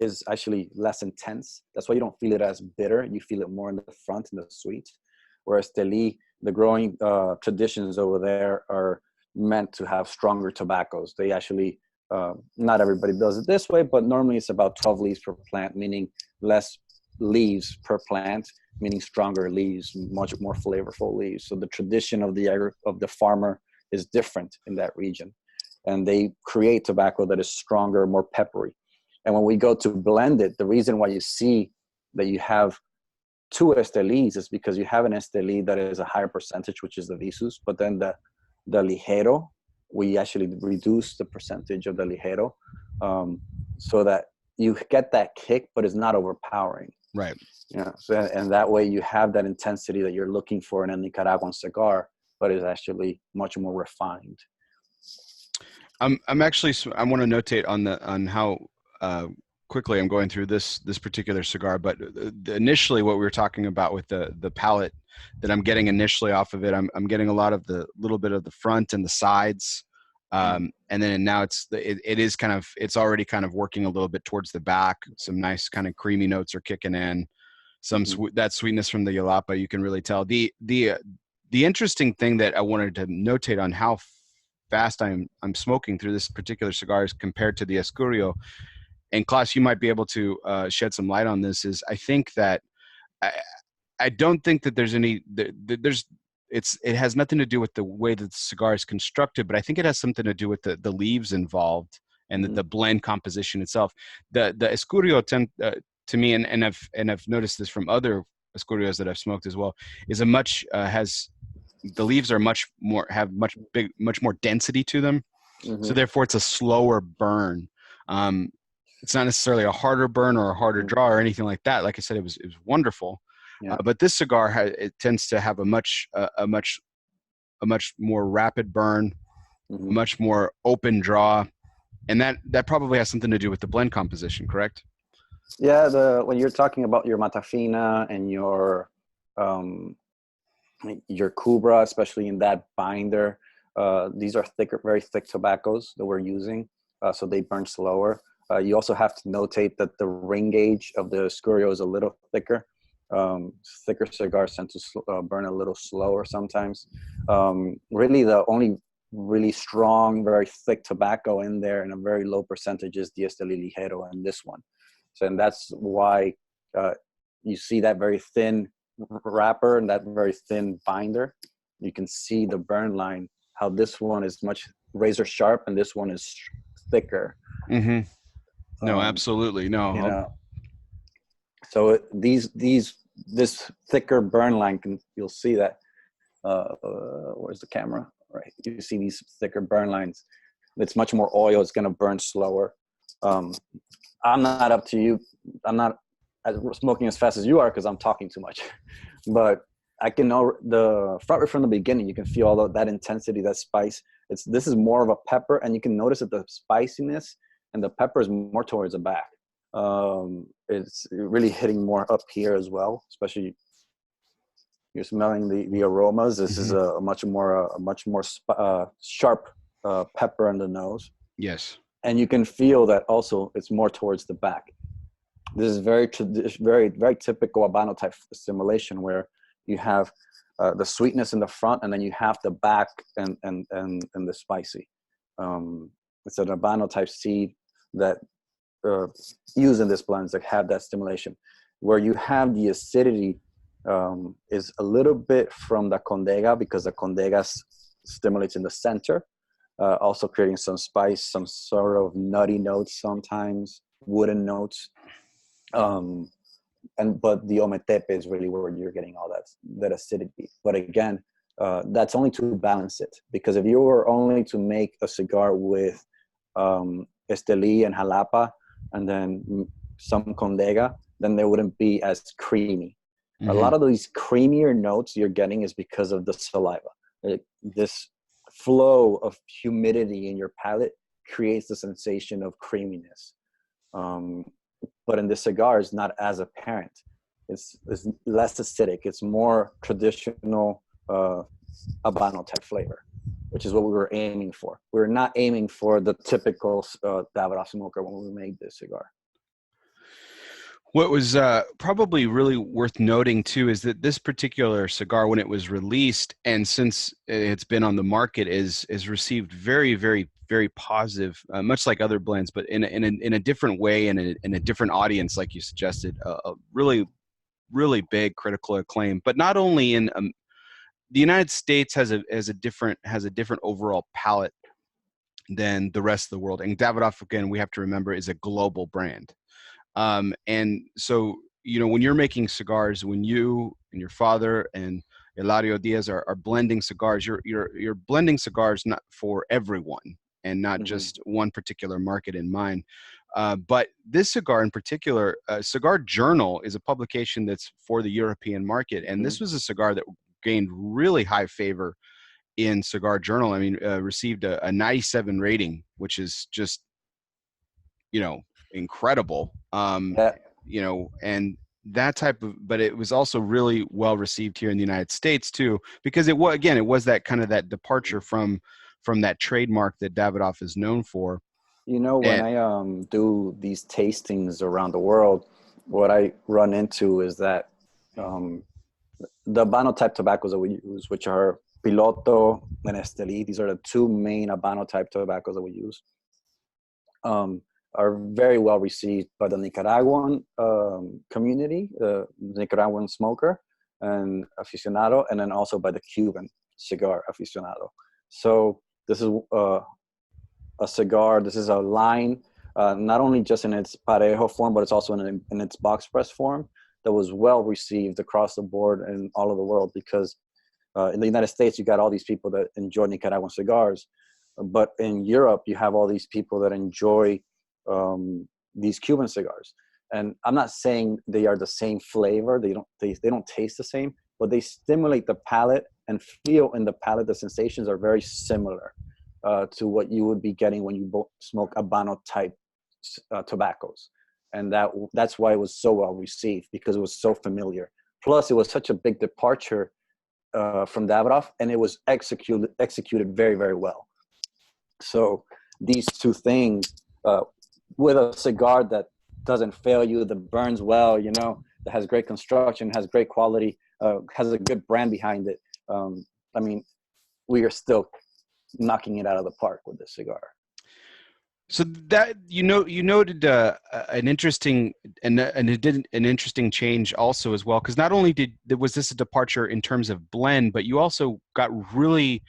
is actually less intense. That's why you don't feel it as bitter. You feel it more in the front, in the sweet. Whereas Teli, the growing traditions over there are meant to have stronger tobaccos. They actually, not everybody does it this way, but normally it's about 12 leaves per plant, meaning less leaves per plant, meaning stronger leaves, much more flavorful leaves. So the tradition of the farmer is different in that region. And they create tobacco that is stronger, more peppery. And when we go to blend it, the reason why you see that you have two Estelis is because you have an Esteli that is a higher percentage, which is the Visus, but then the Ligero, we actually reduce the percentage of the Ligero, so that you get that kick, but it's not overpowering. Right. Yeah. So, and that way you have that intensity that you're looking for in a Nicaraguan cigar, but is actually much more refined. I want to notate on how quickly I'm going through this particular cigar, but initially what we were talking about with the palate that I'm getting initially off of it, I'm getting a lot of the little bit of the front and the sides And then now it is kind of, it's already kind of working a little bit towards the back. Some nice kind of creamy notes are kicking in. Some that sweetness from the Yalapa, you can really tell. The interesting thing that I wanted to notate on how fast I'm smoking through this particular cigar is compared to the Escurio. And Klaas, you might be able to shed some light on this. Is I think that I don't think that there's any it has nothing to do with the way that the cigar is constructed, but I think it has something to do with the leaves involved and the blend composition itself. The Escurio to me, and I've noticed this from other Escurios that I've smoked as well, is a much the leaves are much more density to them. So therefore it's a slower burn. It's not necessarily a harder burn or a harder draw or anything like that. Like I said, it was wonderful. Yeah. But this cigar it tends to have a much more rapid burn, a much more open draw, and that probably has something to do with the blend composition, correct? Yeah, when you're talking about your Matafina and your Cubra, especially in that binder, these are very thick tobaccos that we're using, so they burn slower. You also have to notate that the ring gauge of the Escurio is a little thicker. Thicker cigars tend to burn a little slower sometimes. Really, the only really strong, very thick tobacco in there and a very low percentage is the Esteli Ligero in this one. So, and that's why you see that very thin wrapper and that very thin binder. You can see the burn line, how this one is much razor sharp and this one is thicker. No, absolutely. No. You know, so this thicker burn line, you'll see that. Where's the camera? Right. You see these thicker burn lines. It's much more oil. It's going to burn slower. I'm not up to you. I'm not smoking as fast as you are because I'm talking too much. But I can know the front right from the beginning. You can feel all of that intensity, that spice. This is more of a pepper, and you can notice that the spiciness and the pepper is more towards the back. It's really hitting more up here as well, especially you're smelling the aromas. This is a much more sharp pepper in the nose. Yes. And you can feel that also it's more towards the back. This is very very typical Habano type assimilation where you have the sweetness in the front and then you have the back and the spicy. It's an Habano type seed that used in this blends that have that stimulation. Where you have the acidity is a little bit from the Condega because the Condega stimulates in the center, also creating some spice, some sort of nutty notes sometimes, wooden notes. But the Ometepe is really where you're getting all that acidity. But again, that's only to balance it, because if you were only to make a cigar with Esteli and Jalapa and then some Condega, then they wouldn't be as creamy. A lot of these creamier notes you're getting is because of the saliva. This flow of humidity in your palate creates the sensation of creaminess. But in the cigar, it's not as apparent. It's less acidic. It's more traditional Habano type flavor, which is what we were aiming for. We were not aiming for the typical Davidoff smoker when we made this cigar. What was probably really worth noting too is that this particular cigar, when it was released and since it's been on the market, is received very, very, very positive, much like other blends, but in a different way and in a different audience, like you suggested. A really, really big critical acclaim, but not only in the United States has a different overall palette than the rest of the world, and Davidoff, again, we have to remember, is a global brand. And so, you know, when you're making cigars, when you and your father and Eladio Diaz are blending cigars, you're blending cigars not for everyone and not just one particular market in mind. But this cigar in particular, Cigar Journal is a publication that's for the European market. And this was a cigar that gained really high favor in Cigar Journal. I mean, received a 97 rating, which is just, you know, incredible. You know, and that type of, but it was also really well received here in the United States too, because it was that kind of that departure from from that trademark that Davidoff is known for. You know, when And I do these tastings around the world, what I run into is that um, the Habano type tobaccos that we use, which are Piloto and Esteli, these are the two main Habano type tobaccos that we use, are very well received by the Nicaraguan community, the Nicaraguan smoker and aficionado, and then also by the Cuban cigar aficionado. So this is a cigar. This is a line, not only just in its parejo form, but it's also in its box press form that was well received across the board in all of the world, because in the United States, you got all these people that enjoy Nicaraguan cigars, but in Europe, you have all these people that enjoy these Cuban cigars. And I'm not saying they are the same flavor. They don't taste the same, but they stimulate the palate and feel in the palate. The sensations are very similar to what you would be getting when you smoke Habano type tobaccos. And that's why it was so well received, because it was so familiar. Plus, it was such a big departure from Davidoff, and it was executed very, very well. So these two things, with a cigar that doesn't fail you, that burns well, you know, that has great construction, has great quality, has a good brand behind it. I mean, we are still knocking it out of the park with this cigar. so that you noted an interesting and it did an interesting change also as well, because not only was this a departure in terms of blend, but you also got really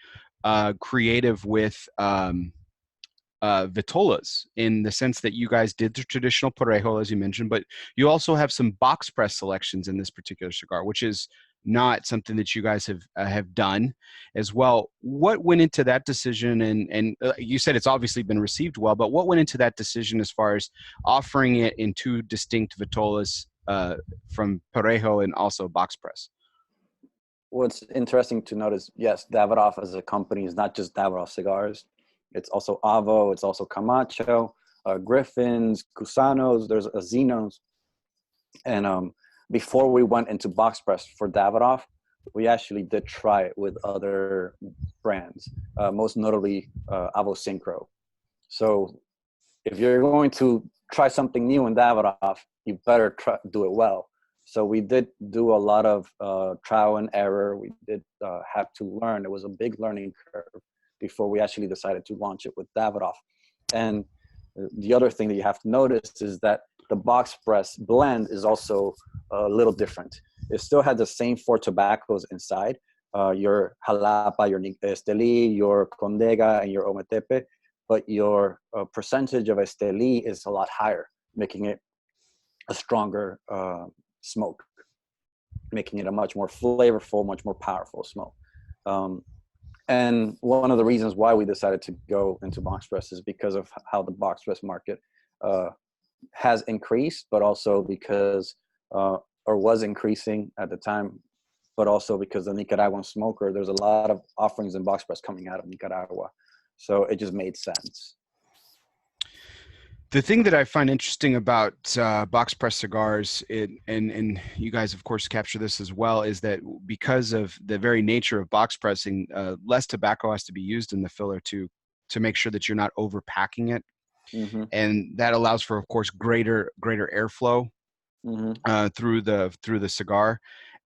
creative with vitolas, in the sense that you guys did the traditional parejo, as you mentioned, but you also have some box press selections in this particular cigar, which is not something that you guys have done as well. What went into that decision? And you said it's obviously been received well, but what went into that decision as far as offering it in two distinct vitolas from parejo and also box press? What's interesting to notice, yes, Davidoff as a company is not just Davidoff cigars. It's also Avo, it's also Camacho, Griffins, Cusanos, there's Azinos. And before we went into box press for Davidoff, we actually did try it with other brands, most notably Avo Synchro. So if you're going to try something new in Davidoff, you better do it well. So we did do a lot of trial and error. We did have to learn. It was a big learning curve before we actually decided to launch it with Davidoff. And the other thing that you have to notice is that the box press blend is also a little different. It still had the same four tobaccos inside, your Jalapa, your Esteli, your Condega, and your Ometepe, but your percentage of Esteli is a lot higher, making it a stronger smoke, making it a much more flavorful, much more powerful smoke. And one of the reasons why we decided to go into box press is because of how the box press market has increased, but also because, or was increasing at the time, but also because the Nicaraguan smoker, there's a lot of offerings in box press coming out of Nicaragua. So it just made sense. The thing that I find interesting about box press cigars, and you guys, of course, capture this as well, is that because of the very nature of box pressing, less tobacco has to be used in the filler to make sure that you're not overpacking it, and that allows for, of course, greater airflow through the cigar.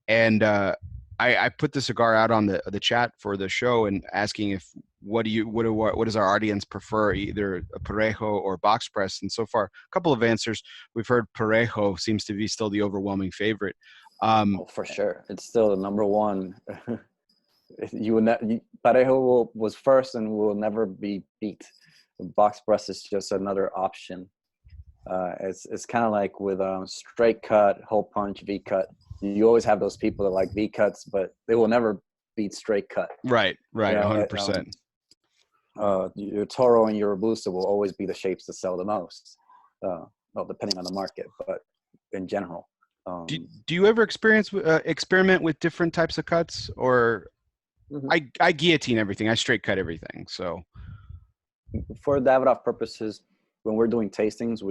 And I put the cigar out on the chat for the show and asking if what does our audience prefer, either a parejo or box press? And so far, a couple of answers. We've heard parejo seems to be still the overwhelming favorite. Oh, for sure, it's still the number one. Parejo was first and will never be beat. Box press is just another option. It's kind of like with straight cut, hole punch, V cut. You always have those people that like V cuts, but they will never beat straight cut. Right, You know, 100%. Your Toro and your Robusta will always be the shapes that sell the most. Well, depending on the market, but in general. Do you ever experiment with different types of cuts, or I guillotine everything, I straight cut everything? So for Davidoff purposes, when we're doing tastings,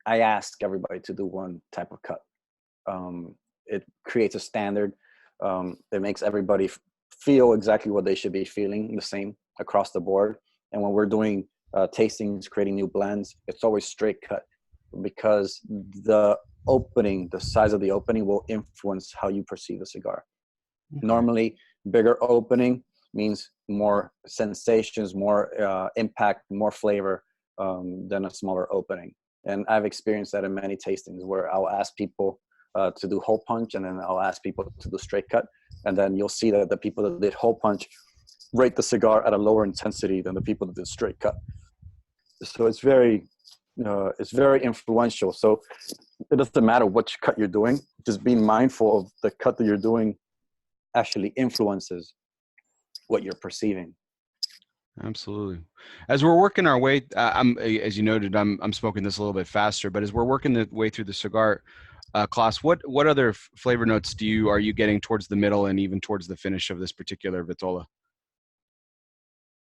I ask everybody to do one type of cut. It creates a standard. It makes everybody feel exactly what they should be feeling, the same across the board. And when we're doing tastings, creating new blends, it's always straight cut, because the size of the opening will influence how you perceive the cigar. Okay. Normally, bigger opening means more sensations, more impact, more flavor than a smaller opening. And I've experienced that in many tastings where I'll ask people to do hole punch, and then I'll ask people to do straight cut. And then you'll see that the people that did hole punch rate the cigar at a lower intensity than the people that did straight cut. So it's very influential. So it doesn't matter which cut you're doing, just being mindful of the cut that you're doing actually influences what you're perceiving. Absolutely. As we're working our way, as you noted, I'm smoking this a little bit faster, but as we're working the way through the cigar, Klaas, what other flavor notes are you getting towards the middle and even towards the finish of this particular Vitola?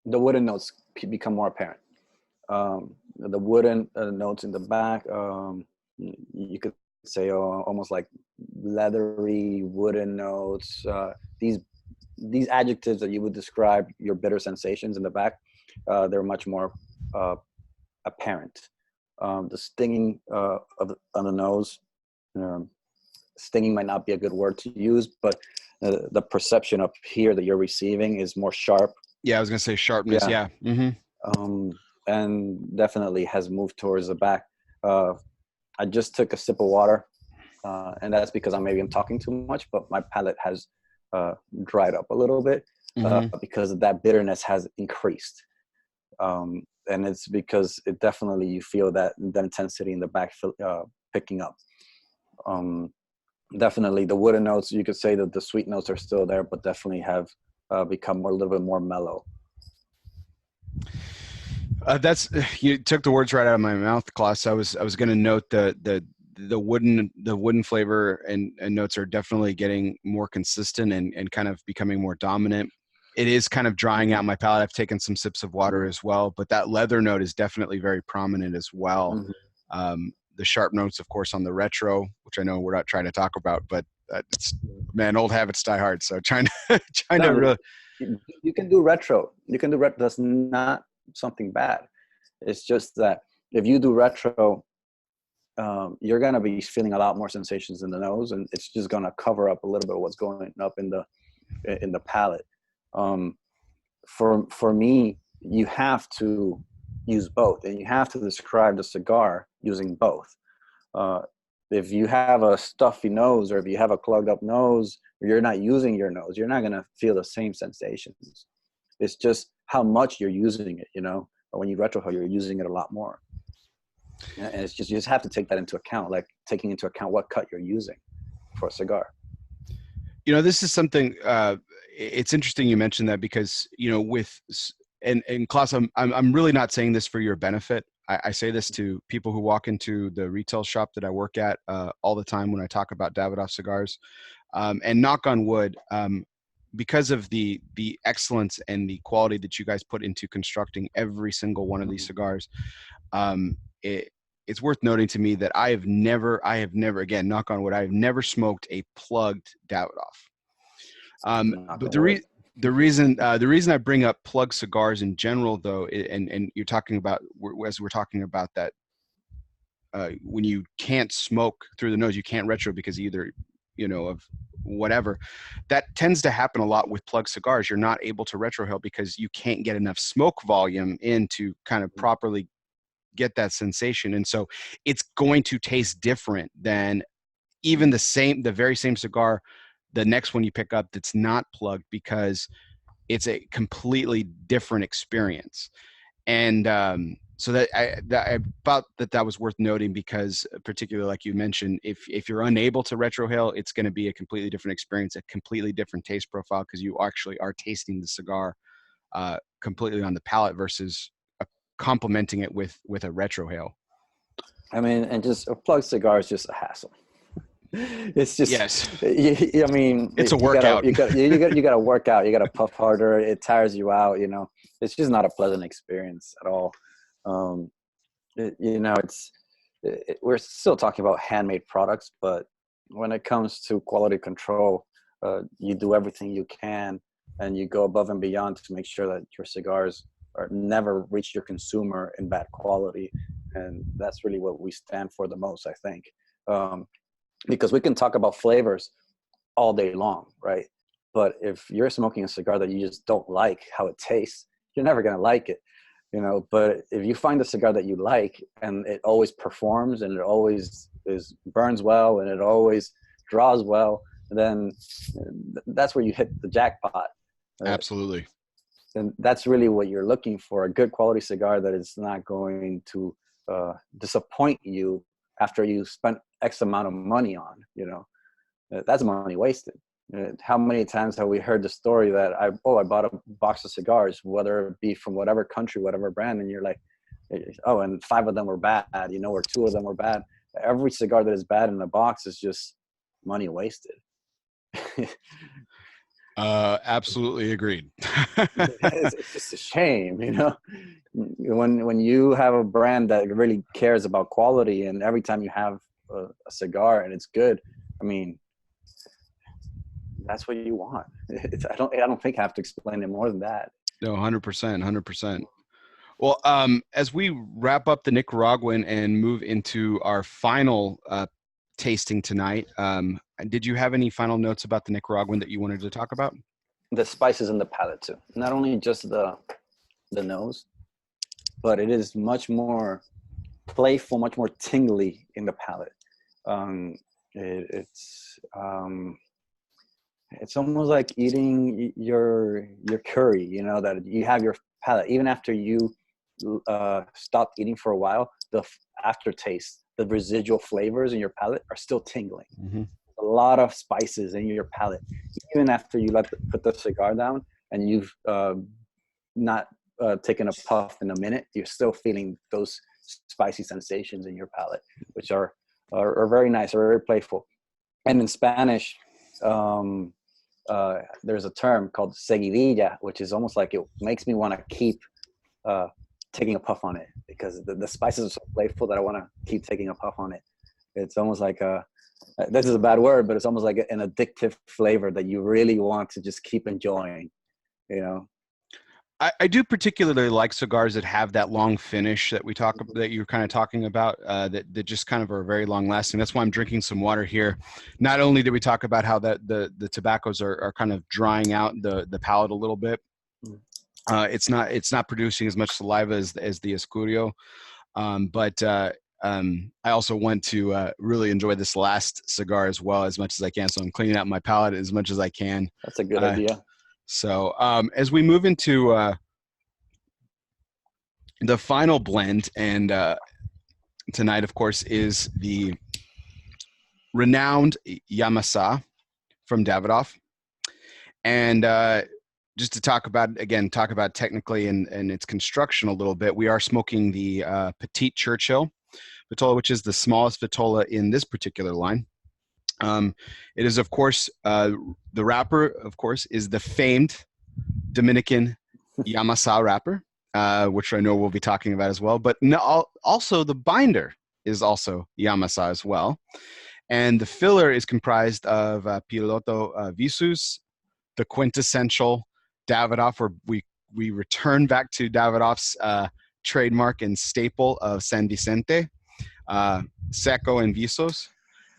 The wooden notes become more apparent. The wooden notes in the back, you could say almost like leathery wooden notes. These adjectives that you would describe your bitter sensations in the back, they're much more apparent. The stinging on the nose, stinging might not be a good word to use, but the perception up here that you're receiving is more sharp. Yeah, I was gonna say sharpness. Yeah. And definitely has moved towards the back. I just took a sip of water, and that's because I'm talking too much, but my palate has dried up a little bit because that bitterness has increased. And it's because it definitely, you feel that intensity in the back picking up. Definitely the wooden notes, you could say that the sweet notes are still there, but definitely have become a little bit more mellow. You took the words right out of my mouth, Klaas. I was going to note the wooden flavor and notes are definitely getting more consistent and kind of becoming more dominant. It is kind of drying out my palate. I've taken some sips of water as well, but that leather note is definitely very prominent as well. The sharp notes, of course, on the retro, which I know we're not trying to talk about, but old habits die hard. So trying to really. You can do retro. That's not something bad. It's just that if you do retro, you're going to be feeling a lot more sensations in the nose, and it's just going to cover up a little bit of what's going up in the palate. For me, you have to use both, and you have to describe the cigar using both. If you have a stuffy nose, or if you have a clogged up nose, or you're not using your nose, you're not going to feel the same sensations. It's just how much you're using it, But when you retrohale, you're using it a lot more. And it's just, you just have to take that into account, like taking into account what cut you're using for a cigar. This is something, it's interesting you mentioned that, because, and Klaas, I'm really not saying this for your benefit. I say this to people who walk into the retail shop that I work at all the time when I talk about Davidoff cigars. And knock on wood, because of the excellence and the quality that you guys put into constructing every single one of these cigars, it's worth noting to me that I have never, again, knock on wood, I have never smoked a plugged Davidoff. But the reason I bring up plug cigars in general, though, and you're talking about, as we're talking about that, when you can't smoke through the nose, you can't retro because either, of whatever, that tends to happen a lot with plug cigars. You're not able to retrohale because you can't get enough smoke volume in to kind of properly get that sensation. And so it's going to taste different than even the very same cigar, the next one you pick up that's not plugged, because it's a completely different experience. And so I thought that was worth noting, because particularly like you mentioned, if you're unable to retrohale, it's going to be a completely different experience, a completely different taste profile, because you actually are tasting the cigar completely on the palate versus complementing it with a retrohale. I mean, and just a plug cigar is just a hassle. It's just, yes. I mean, it's a workout. You got to work out. You got to puff harder. It tires you out. It's just not a pleasant experience at all. We're still talking about handmade products, but when it comes to quality control, you do everything you can and you go above and beyond to make sure that your cigars are never reach your consumer in bad quality. And that's really what we stand for the most, I think. Because we can talk about flavors all day long, right? But if you're smoking a cigar that you just don't like how it tastes, you're never going to like it, you know. But if you find a cigar that you like and it always performs and it always burns well and it always draws well, then that's where you hit the jackpot. Absolutely. And that's really what you're looking for, a good quality cigar that is not going to disappoint you after you spent X amount of money on, you know. That's money wasted. How many times have we heard the story that I bought a box of cigars, whether it be from whatever country, whatever brand, and you're like, oh, and 5 of them were bad, you know, or 2 of them were bad. Every cigar that is bad in the box is just money wasted. Absolutely agreed. It's just a shame, you know, when you have a brand that really cares about quality, and every time you have a cigar and it's good, I mean, that's what you want. I don't think I have to explain it more than that. No, 100%, 100%. Well, as we wrap up the Nicaraguan and move into our final tasting tonight, did you have any final notes about the Nicaraguan that you wanted to talk about? The spices in the palate too. Not only just the nose, but it is much more playful, much more tingly in the palate. It's almost like eating your curry, you know, that you have your palate even after you stop eating for a while. The aftertaste, the residual flavors in your palate are still tingling. Mm-hmm. A lot of spices in your palate, even after you put the cigar down and you've not taken a puff in a minute, you're still feeling those spicy sensations in your palate, which are very nice, are very playful. And in Spanish, there's a term called seguidilla, which is almost like it makes me want to keep taking a puff on it, because the spices are so playful that I want to keep taking a puff on it. It's almost like this is a bad word, but it's almost like an addictive flavor that you really want to just keep enjoying, you know. I do particularly like cigars that have that long finish that that you're kind of talking about, that just kind of are very long lasting. That's why I'm drinking some water here. Not only did we talk about how that the tobaccos are kind of drying out the palate a little bit. It's not producing as much saliva as the Escurio, but I also want to really enjoy this last cigar as well as much as I can. So I'm cleaning out my palate as much as I can. That's a good idea. So as we move into the final blend, and tonight, of course, is the renowned Yamasa from Davidoff. And just to talk about technically and its construction a little bit, we are smoking the Petite Churchill Vitola, which is the smallest Vitola in this particular line. It is, of course, the wrapper, of course, is the famed Dominican Yamasa wrapper, which I know we'll be talking about as well. But also the binder is also Yamasa as well. And the filler is comprised of Piloto Visus, the quintessential Davidoff, where we return back to Davidoff's trademark and staple of San Vicente, Seco and Visos.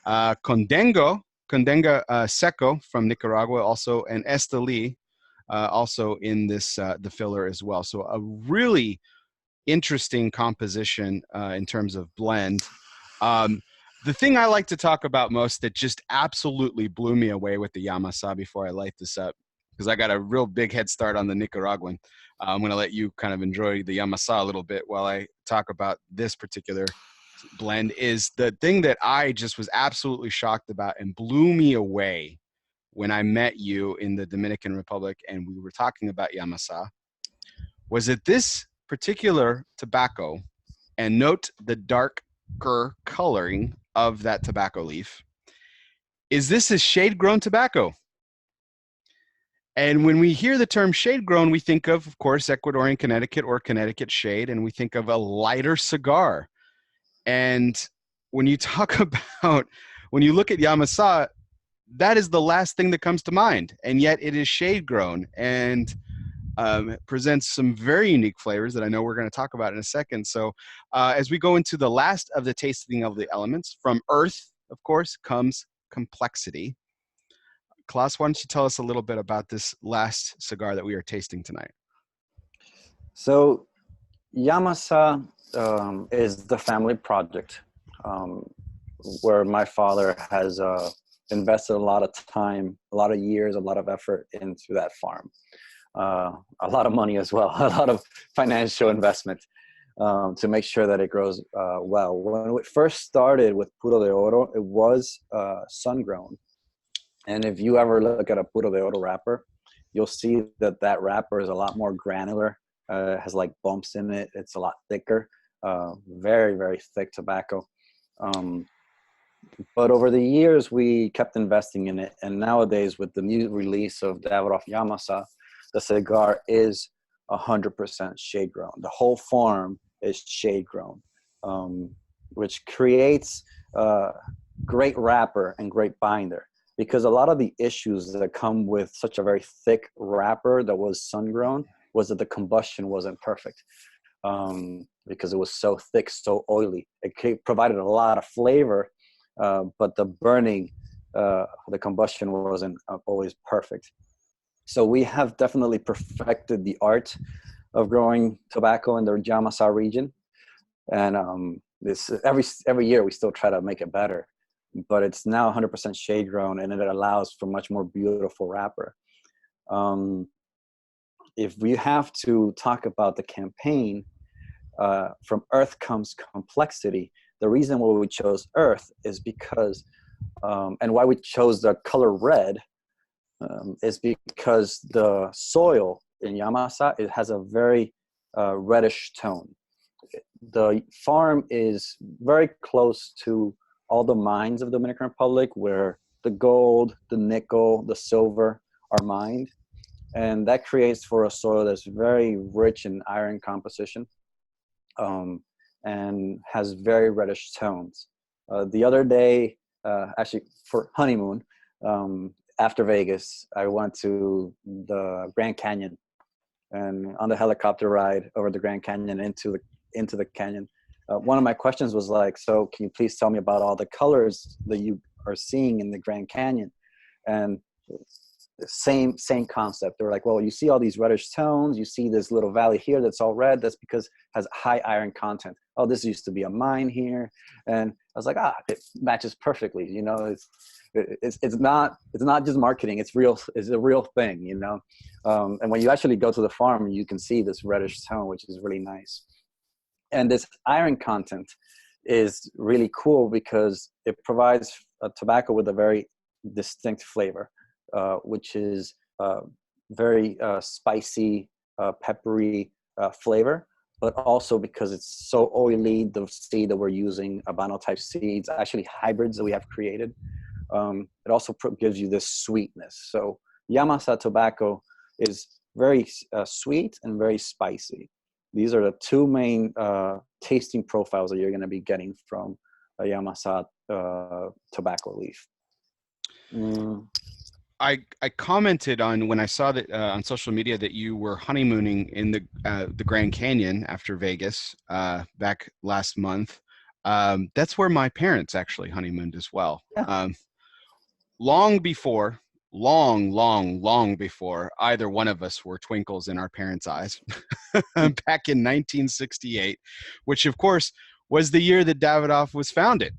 Condenga Seco from Nicaragua also, and Esteli also in this the filler as well. So a really interesting composition in terms of blend. The thing I like to talk about most that just absolutely blew me away with the Yamasa before I light this up, because I got a real big head start on the Nicaraguan. I'm going to let you kind of enjoy the Yamasa a little bit while I talk about this particular blend. Is the thing that I just was absolutely shocked about and blew me away when I met you in the Dominican Republic and we were talking about Yamasa, was that this particular tobacco, and note the darker coloring of that tobacco leaf, is this is shade-grown tobacco. And when we hear the term shade-grown, we think of course, Ecuadorian Connecticut or Connecticut shade, and we think of a lighter cigar. And when you talk about, when you look at Yamasa, that is the last thing that comes to mind. And yet it is shade grown and presents some very unique flavors that I know we're going to talk about in a second. So as we go into the last of the tasting of the elements, from earth, of course, comes complexity. Klaas, why don't you tell us a little bit about this last cigar that we are tasting tonight? So Yamasa is the family project where my father has invested a lot of time, a lot of years, a lot of effort into that farm. A lot of money as well, a lot of financial investment to make sure that it grows well. When it first started with Puro de Oro, it was sun-grown. And if you ever look at a Puro de Oro wrapper, you'll see that that wrapper is a lot more granular, has like bumps in it. It's a lot thicker, very, very thick tobacco. But over the years, we kept investing in it. And nowadays, with the new release of Davidoff Yamasa, the cigar is 100% shade grown. The whole farm is shade grown, which creates great wrapper and great binder. Because a lot of the issues that come with such a very thick wrapper that was sun-grown was that the combustion wasn't perfect because it was so thick, so oily. It provided a lot of flavor, but the burning, the combustion wasn't always perfect. So we have definitely perfected the art of growing tobacco in the Yamasa region. And this every year we still try to make it better. But it's now 100% shade grown, and it allows for much more beautiful wrapper. If we have to talk about the campaign, from Earth comes complexity. The reason why we chose Earth is because, and why we chose the color red, is because the soil in Yamasa, it has a very reddish tone. The farm is very close to all the mines of the Dominican Republic where the gold, the nickel, the silver are mined. And that creates for a soil that's very rich in iron composition and has very reddish tones. The other day, actually for honeymoon, after Vegas, I went to the Grand Canyon, and on the helicopter ride over the Grand Canyon into the canyon, one of my questions was like, so can you please tell me about all the colors that you are seeing in the Grand Canyon? And same concept. They were like, well, you see all these reddish tones, you see this little valley here that's all red, that's because it has high iron content. Oh, this used to be a mine here. And I was like, it matches perfectly. You know, it's not just marketing, it's a real thing, you know. And when you actually go to the farm, you can see this reddish tone, which is really nice. And this iron content is really cool because it provides a tobacco with a very distinct flavor, which is very spicy, peppery flavor, but also because it's so oily, the seed that we're using, Habano type seeds, actually hybrids that we have created, it also gives you this sweetness. So Yamasa tobacco is very sweet and very spicy. These are the two main tasting profiles that you're going to be getting from a Yamasa tobacco leaf. I commented on when I saw that on social media that you were honeymooning in the Grand Canyon after Vegas back last month. That's where my parents actually honeymooned as well. Yeah. Long before either one of us were twinkles in our parents' eyes, back in 1968, which of course was the year that Davidoff was founded.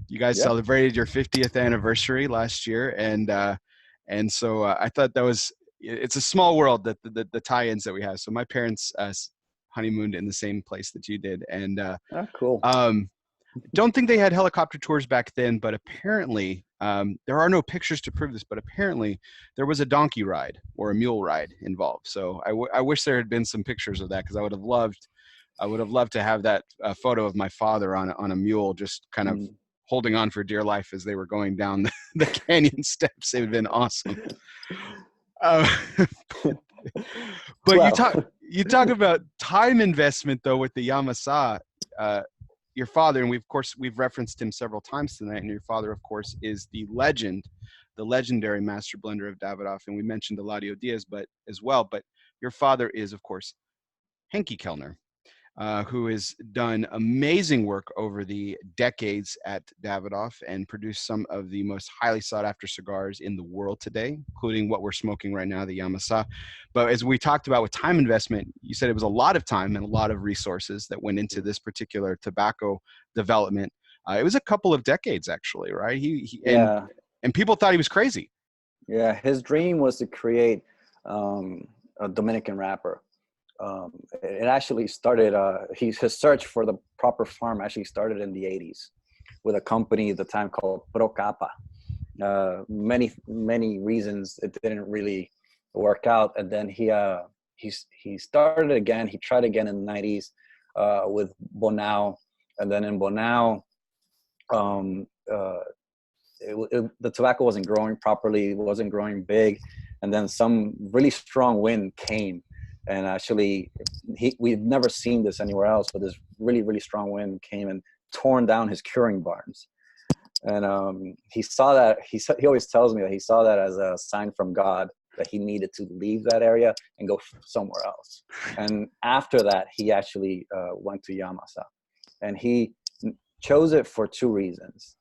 You guys celebrated your 50th anniversary last year, and so I thought it's a small world that the tie-ins that we have. So my parents honeymooned in the same place that you did, and cool. Don't think they had helicopter tours back then, but apparently there are no pictures to prove this, but apparently there was a donkey ride or a mule ride involved. So I wish there had been some pictures of that, because I would have loved to have that photo of my father on a mule, just kind of holding on for dear life as they were going down the canyon steps. It would have been awesome. But you talk about time investment though with the Yamasa. your father, and we've referenced him several times tonight, and your father, of course, is the legendary master blender of Davidoff, and we mentioned Eladio Diaz, but your father is, of course, Henke Kelner, who has done amazing work over the decades at Davidoff and produced some of the most highly sought after cigars in the world today, including what we're smoking right now, the Yamasa. But as we talked about with time investment, you said it was a lot of time and a lot of resources that went into this particular tobacco development. It was a couple of decades, actually, right? Yeah. And people thought he was crazy. Yeah, his dream was to create a Dominican wrapper. It actually started, his search for the proper farm actually started in the 80s with a company at the time called Pro Capa. Many reasons it didn't really work out. And then he started again. He tried again in the 90s with Bonao. And then in Bonao, the tobacco wasn't growing properly. It wasn't growing big. And then some really strong wind came. And actually, we've never seen this anywhere else, but this really, really strong wind came and torn down his curing barns. And he saw that, he always tells me that he saw that as a sign from God that he needed to leave that area and go somewhere else. And after that, he actually went to Yamasa. And he chose it for two reasons.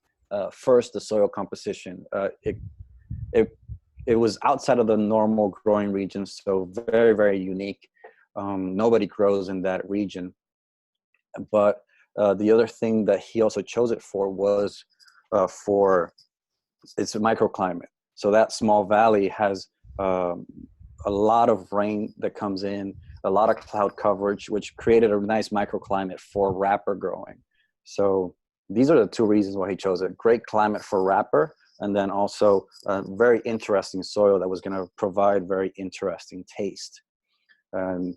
First, the soil composition. It was outside of the normal growing region, so very, very unique. Nobody grows in that region. But the other thing that he also chose it for was for its microclimate. So that small valley has a lot of rain that comes in, a lot of cloud coverage, which created a nice microclimate for wrapper growing. So these are the two reasons why he chose it. Great climate for wrapper, and then also a very interesting soil that was going to provide very interesting taste. And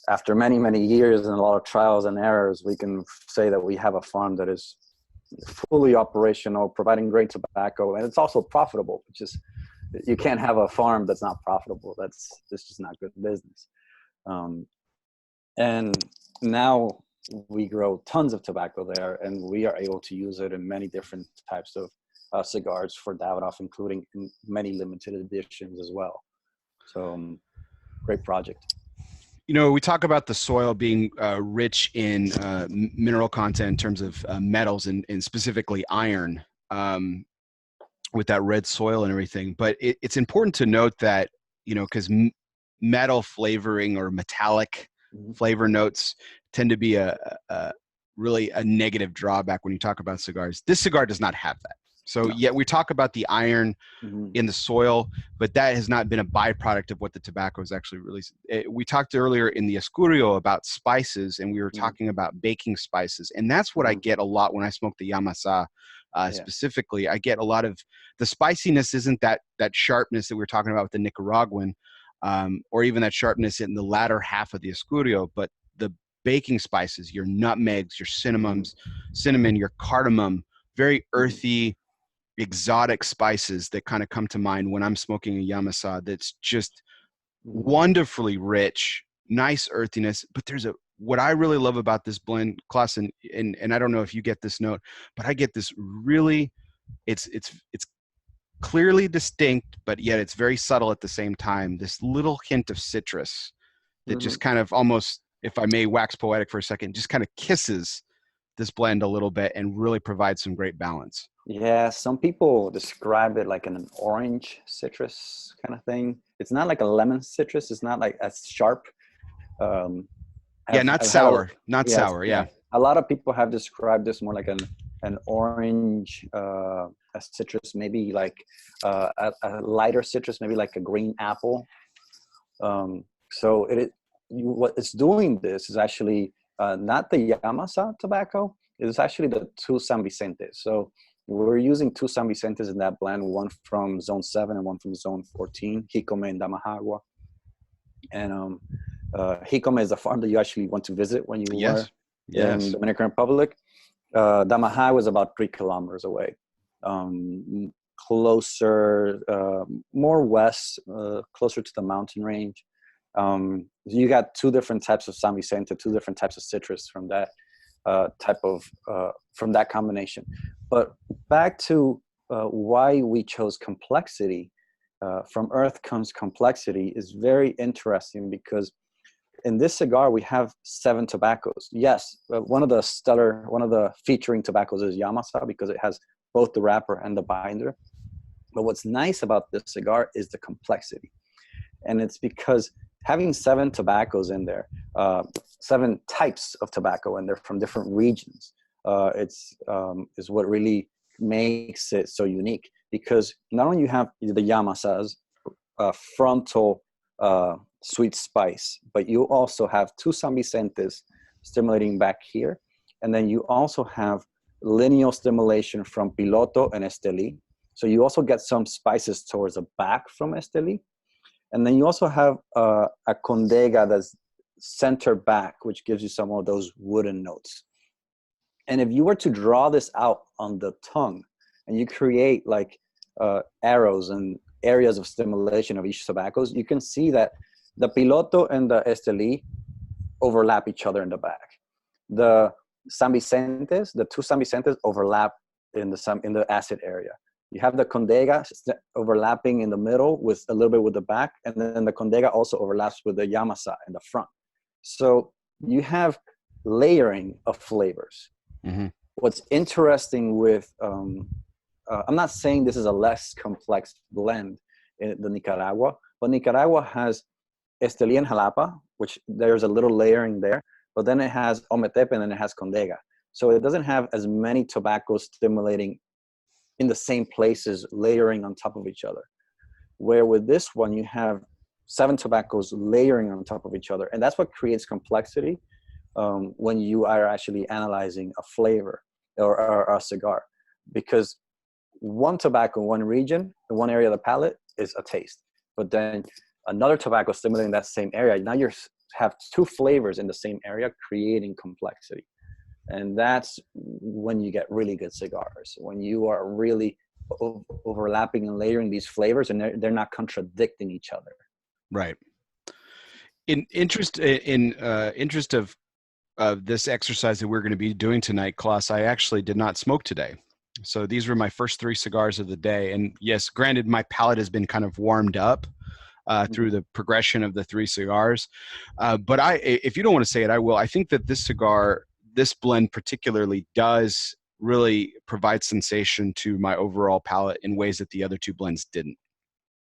after many, many years and a lot of trials and errors, we can say that we have a farm that is fully operational, providing great tobacco, and it's also profitable, which is, you can't have a farm that's not profitable. That's just not good business. And now we grow tons of tobacco there, and we are able to use it in many different types of cigars for Davidoff, including many limited editions as well. So great project. You know, we talk about the soil being rich in mineral content in terms of metals and specifically iron with that red soil and everything. But it's important to note that, you know, because metal flavoring or metallic flavor notes tend to be a really a negative drawback when you talk about cigars. This cigar does not have that. So yet we talk about the iron in the soil, but that has not been a byproduct of what the tobacco is actually releasing. We talked earlier in the Escurio about spices, and we were talking about baking spices. And that's what I get a lot when I smoke the Yamasa specifically. I get a lot of, the spiciness isn't that sharpness that we were talking about with the Nicaraguan, or even that sharpness in the latter half of the Escurio, but the baking spices, your nutmegs, your cinnamon, your cardamom, very earthy, exotic spices that kind of come to mind when I'm smoking a Yamasa that's just wonderfully rich, nice earthiness. But there's what I really love about this blend, Klaas, and I don't know if you get this note, but I get this really, it's clearly distinct, but yet it's very subtle at the same time. This little hint of citrus that just kind of almost, if I may wax poetic for a second, just kind of kisses this blend a little bit and really provides some great balance. Yeah, some people describe it like an orange citrus kind of thing. It's not like a lemon citrus. It's not like as sharp. Not sour. Yeah. A lot of people have described this more like an orange a citrus, maybe like a lighter citrus, maybe like a green apple. So what it's doing this is actually not the Yamasa tobacco. It's actually the two San Vicentes. So we're using two San Vicentes in that blend, one from Zone 7 and one from Zone 14, Jicome and Damajagua. And Jicome is a farm that you actually want to visit when you were in the Dominican Republic. Damajagua is about 3 kilometers away. Closer, more west, closer to the mountain range. You got two different types of San Vicente, two different types of citrus from that. type of from that combination. But back to why we chose complexity. From Earth Comes Complexity is very interesting because in this cigar we have 7 tobaccos. Yes, one of the featuring tobaccos is Yamasa because it has both the wrapper and the binder. But what's nice about this cigar is the complexity. And it's because having 7 tobaccos in there, 7 types of tobacco, and they're from different regions, is what really makes it so unique. Because not only you have the Yamasa's frontal sweet spice, but you also have 2 San Vicentes stimulating back here. And then you also have lineal stimulation from Piloto and Esteli. So you also get some spices towards the back from Esteli. And then you also have a condega that's center back, which gives you some of those wooden notes. And if you were to draw this out on the tongue and you create like arrows and areas of stimulation of each tobaccos, you can see that the Piloto and the Esteli overlap each other in the back. The San Vicentes, the 2 San Vicentes overlap in the acid area. You have the condega overlapping in the middle with a little bit with the back, and then the condega also overlaps with the Yamasa in the front. So you have layering of flavors. Mm-hmm. What's interesting with, I'm not saying this is a less complex blend in the Nicaragua, but Nicaragua has Esteli and Jalapa, which there's a little layering there, but then it has Ometepe and then it has condega. So it doesn't have as many tobaccos stimulating in the same places, layering on top of each other. Where with this one, you have 7 tobaccos layering on top of each other. And that's what creates complexity when you are actually analyzing a flavor or a cigar. Because one tobacco in one region, in one area of the palate is a taste. But then another tobacco stimulating that same area, now you have 2 flavors in the same area creating complexity. And that's when you get really good cigars, when you are really overlapping and layering these flavors and they're not contradicting each other. Right. In interest of this exercise that we're going to be doing tonight, Klaas, I actually did not smoke today. So these were my first 3 cigars of the day. And yes, granted, my palate has been kind of warmed up through the progression of the 3 cigars. But if you don't want to say it, I will. I think that this blend particularly does really provide sensation to my overall palate in ways that the other 2 blends didn't.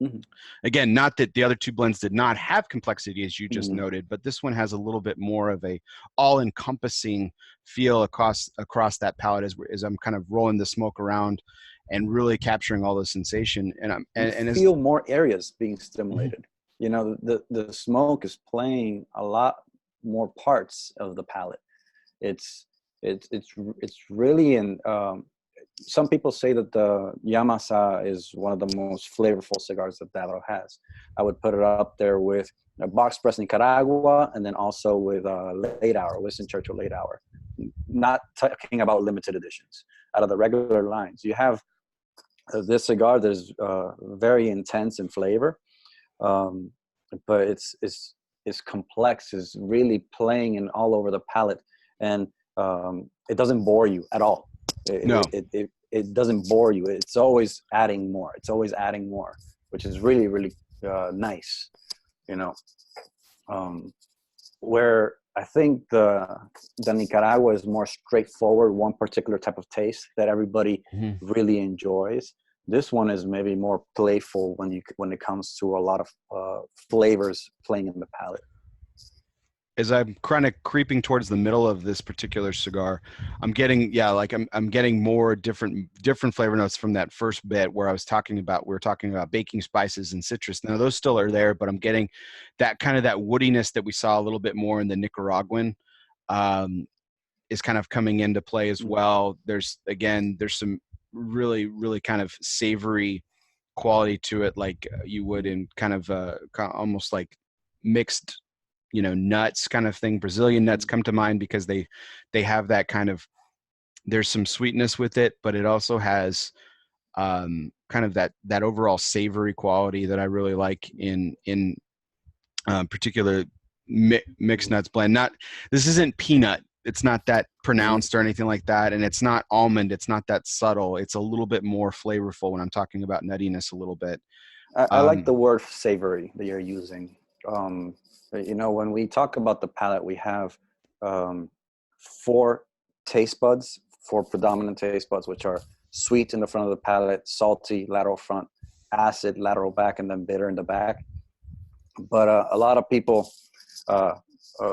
Mm-hmm. Again, not that the other 2 blends did not have complexity, as you just noted, but this one has a little bit more of a all-encompassing feel across that palate as I'm kind of rolling the smoke around and really capturing all the sensation. And feel more areas being stimulated. Mm-hmm. You know, the smoke is playing a lot more parts of the palate. It's really in. Some people say that the Yamasa is one of the most flavorful cigars that Davidoff has. I would put it up there with Box Press Nicaragua, and then also with Late Hour, Winston Churchill Late Hour. Not talking about limited editions. Out of the regular lines, you have this cigar that is very intense in flavor, but it's complex. It's really playing in all over the palate, and it doesn't bore you at all. It doesn't bore you. It's always adding more. It's always adding more, which is really, really nice, you know. Where I think the Nicaragua is more straightforward, one particular type of taste that everybody really enjoys. This one is maybe more playful when it comes to a lot of flavors playing in the palate. As I'm kind of creeping towards the middle of this particular cigar, I'm getting I'm getting more different flavor notes from that first bit where we were talking about baking spices and citrus. Now those still are there, but I'm getting that kind of that woodiness that we saw a little bit more in the Nicaraguan is kind of coming into play as well. There's some really, really kind of savory quality to it, like you would in kind of almost like mixed, nuts kind of thing. Brazilian nuts come to mind because they have that kind of, there's some sweetness with it, but it also has kind of that overall savory quality that I really like in particular mixed nuts blend. This isn't peanut it's not that pronounced or anything like that, and it's not almond. It's not that subtle. It's a little bit more flavorful when I'm talking about nuttiness a little bit. I like the word savory that you're using. You know, when we talk about the palate, we have four taste buds, four predominant taste buds, which are sweet in the front of the palate, salty lateral front, acid lateral back, and then bitter in the back. But a lot of people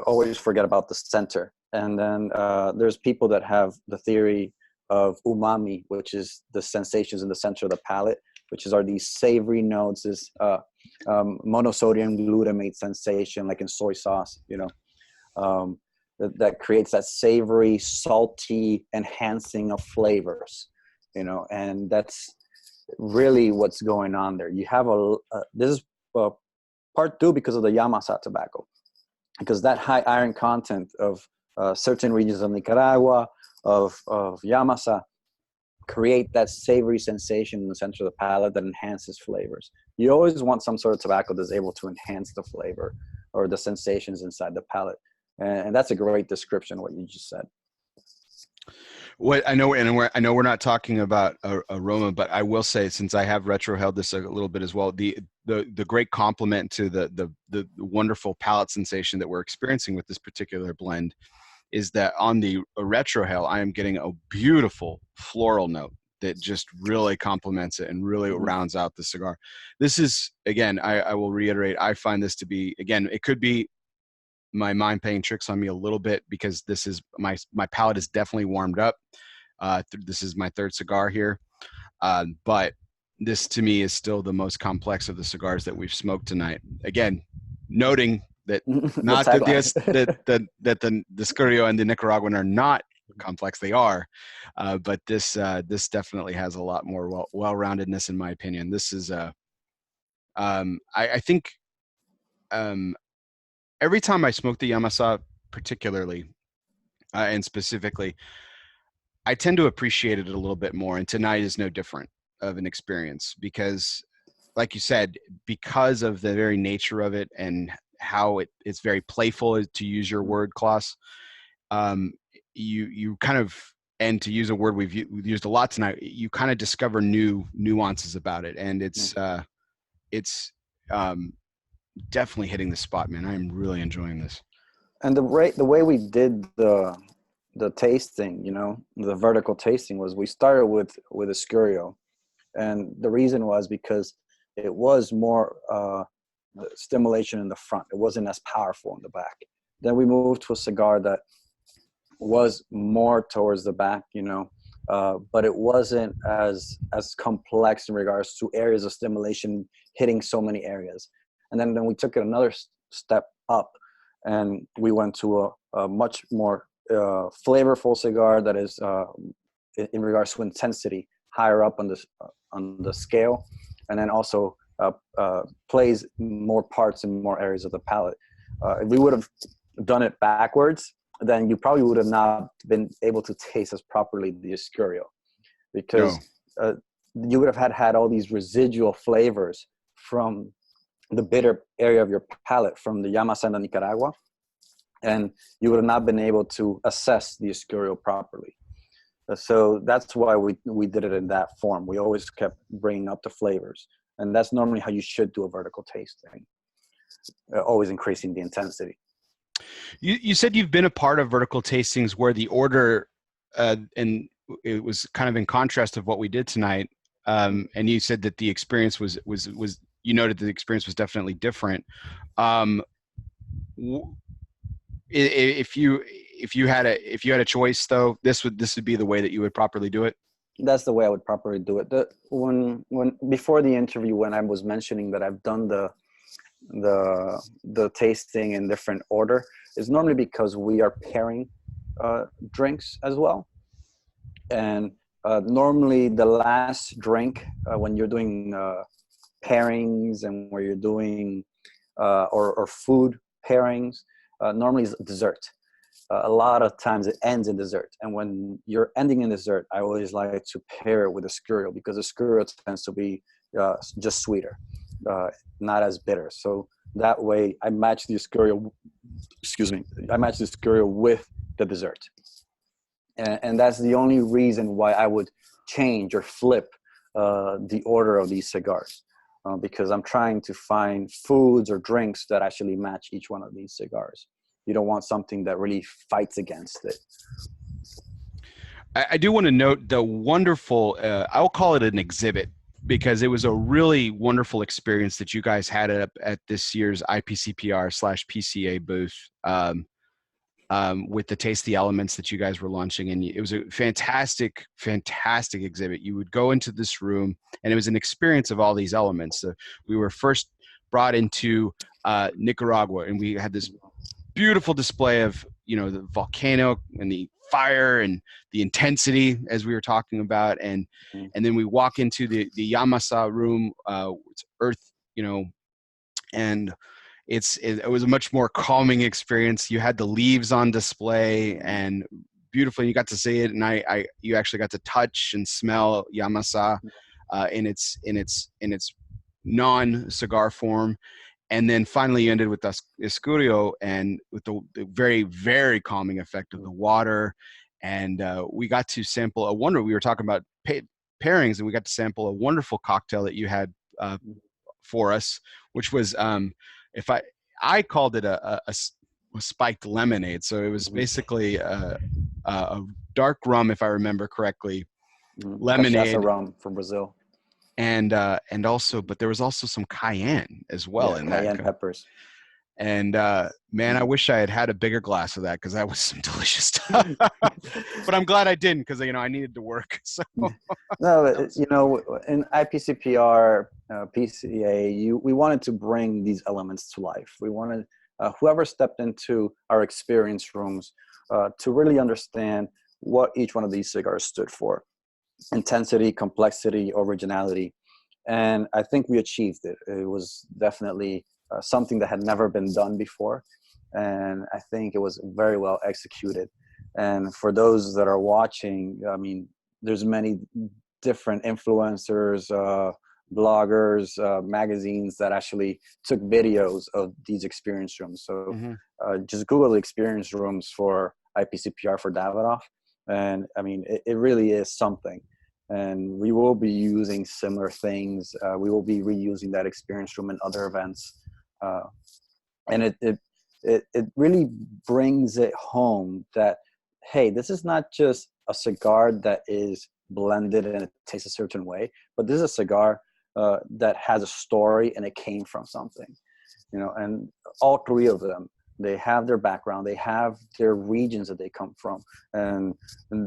always forget about the center. And then there's people that have the theory of umami, which is the sensations in the center of the palate, which are these savory notes, this monosodium glutamate sensation, like in soy sauce, you know, that creates that savory, salty enhancing of flavors, you know, and that's really what's going on there. You have this is part two because of the Yamasa tobacco, because that high iron content of certain regions of Nicaragua, of Yamasa, create that savory sensation in the center of the palate that enhances flavors. You always want some sort of tobacco that's able to enhance the flavor or the sensations inside the palate. And that's a great description of what you just said. What I know, and I know we're not talking about aroma, but I will say, since I have retrohaled this a little bit as well, the great compliment to the wonderful palate sensation that we're experiencing with this particular blend is that on the retrohale, I am getting a beautiful floral note that just really complements it and really rounds out the cigar. This is, again, I will reiterate, I find this to be, again, it could be my mind playing tricks on me a little bit, because this is my palate is definitely warmed up. This is my third cigar here, but this to me is still the most complex of the cigars that we've smoked tonight. Again, noting that not that the Escurio and the Nicaraguan are not complex, they are, but this definitely has a lot more well-roundedness in my opinion. This is I think every time I smoke the Yamasa particularly and specifically, I tend to appreciate it a little bit more, and tonight is no different of an experience, because like you said, because of the very nature of it and how it's very playful, to use your word, Klaas. You kind of, and to use a word we've used a lot tonight, you kind of discover new nuances about it, and it's definitely hitting the spot, man. I'm really enjoying this. And the way we did the tasting, you know, the vertical tasting, was we started with Escurio, and the reason was because it was more stimulation in the front. It wasn't as powerful in the back. Then we moved to a cigar that was more towards the back, you know, but it wasn't as complex in regards to areas of stimulation hitting so many areas. And then we took it another step up, and we went to a much more flavorful cigar that is, in regards to intensity, higher up on the scale, and then also plays more parts in more areas of the palate. If we would have done it backwards, then you probably would have not been able to taste as properly the Escurio, because you would have had all these residual flavors from the bitter area of your palate from the Yamasa and the Nicaragua, and you would have not been able to assess the Escurio properly. So that's why we did it in that form. We always kept bringing up the flavors, and that's normally how you should do a vertical tasting, always increasing the intensity. You said you've been a part of vertical tastings where the order, and it was kind of in contrast of what we did tonight. And you said that the experience was you noted that the experience was definitely different. If you had a choice though, this would be the way that you would properly do it. That's the way I would properly do it. When before the interview, when I was mentioning that I've done the tasting in different order, is normally because we are pairing drinks as well. And normally the last drink when you're doing pairings and where you're doing or food pairings, normally is dessert. A lot of times it ends in dessert. And when you're ending in dessert, I always like to pair it with Escurio, because Escurio tends to be just sweeter. not as bitter. So that way I match the Escurio, excuse me, I match the Escurio with the dessert. And that's the only reason why I would change or flip the order of these cigars, because I'm trying to find foods or drinks that actually match each one of these cigars. You don't want something that really fights against it. I do want to note the wonderful, I'll call it an exhibit, because it was a really wonderful experience that you guys had at this year's IPCPR/PCA booth, with the Taste the Elements that you guys were launching. And it was a fantastic, fantastic exhibit. You would go into this room and it was an experience of all these elements. So we were first brought into Nicaragua, and we had this beautiful display of, you know, the volcano and the fire and the intensity, as we were talking about. And then we walk into the Yamasa room, it's earth, you know, and it was a much more calming experience. You had the leaves on display and beautifully, you got to see it. And you actually got to touch and smell Yamasa in its non-cigar form. And then finally you ended with Escurio, and with the very, very calming effect of the water. And we got to sample we were talking about pairings, and we got to sample a wonderful cocktail that you had for us, which was, if I called it a spiked lemonade. So it was basically a dark rum, if I remember correctly, lemonade. Cachaça rum from Brazil. And also, but there was also some cayenne as well in cayenne that. Peppers. And man, I wish I had had a bigger glass of that, because that was some delicious stuff. But I'm glad I didn't, because, you know, I needed to work. So no, you know, in IPCPR, PCA, we wanted to bring these elements to life. We wanted whoever stepped into our experience rooms to really understand what each one of these cigars stood for: intensity, complexity, originality. And I think we achieved it. It was definitely something that had never been done before. And I think it was very well executed. And for those that are watching, I mean, there's many different influencers, bloggers, magazines that actually took videos of these experience rooms. So just Google the experience rooms for IPCPR for Davidoff. And I mean, it really is something. And we will be using similar things. We will be reusing that experience room in other events. And it really brings it home that, hey, this is not just a cigar that is blended and it tastes a certain way, but this is a cigar that has a story and it came from something, you know. And all three of them, they have their background, they have their regions that they come from, and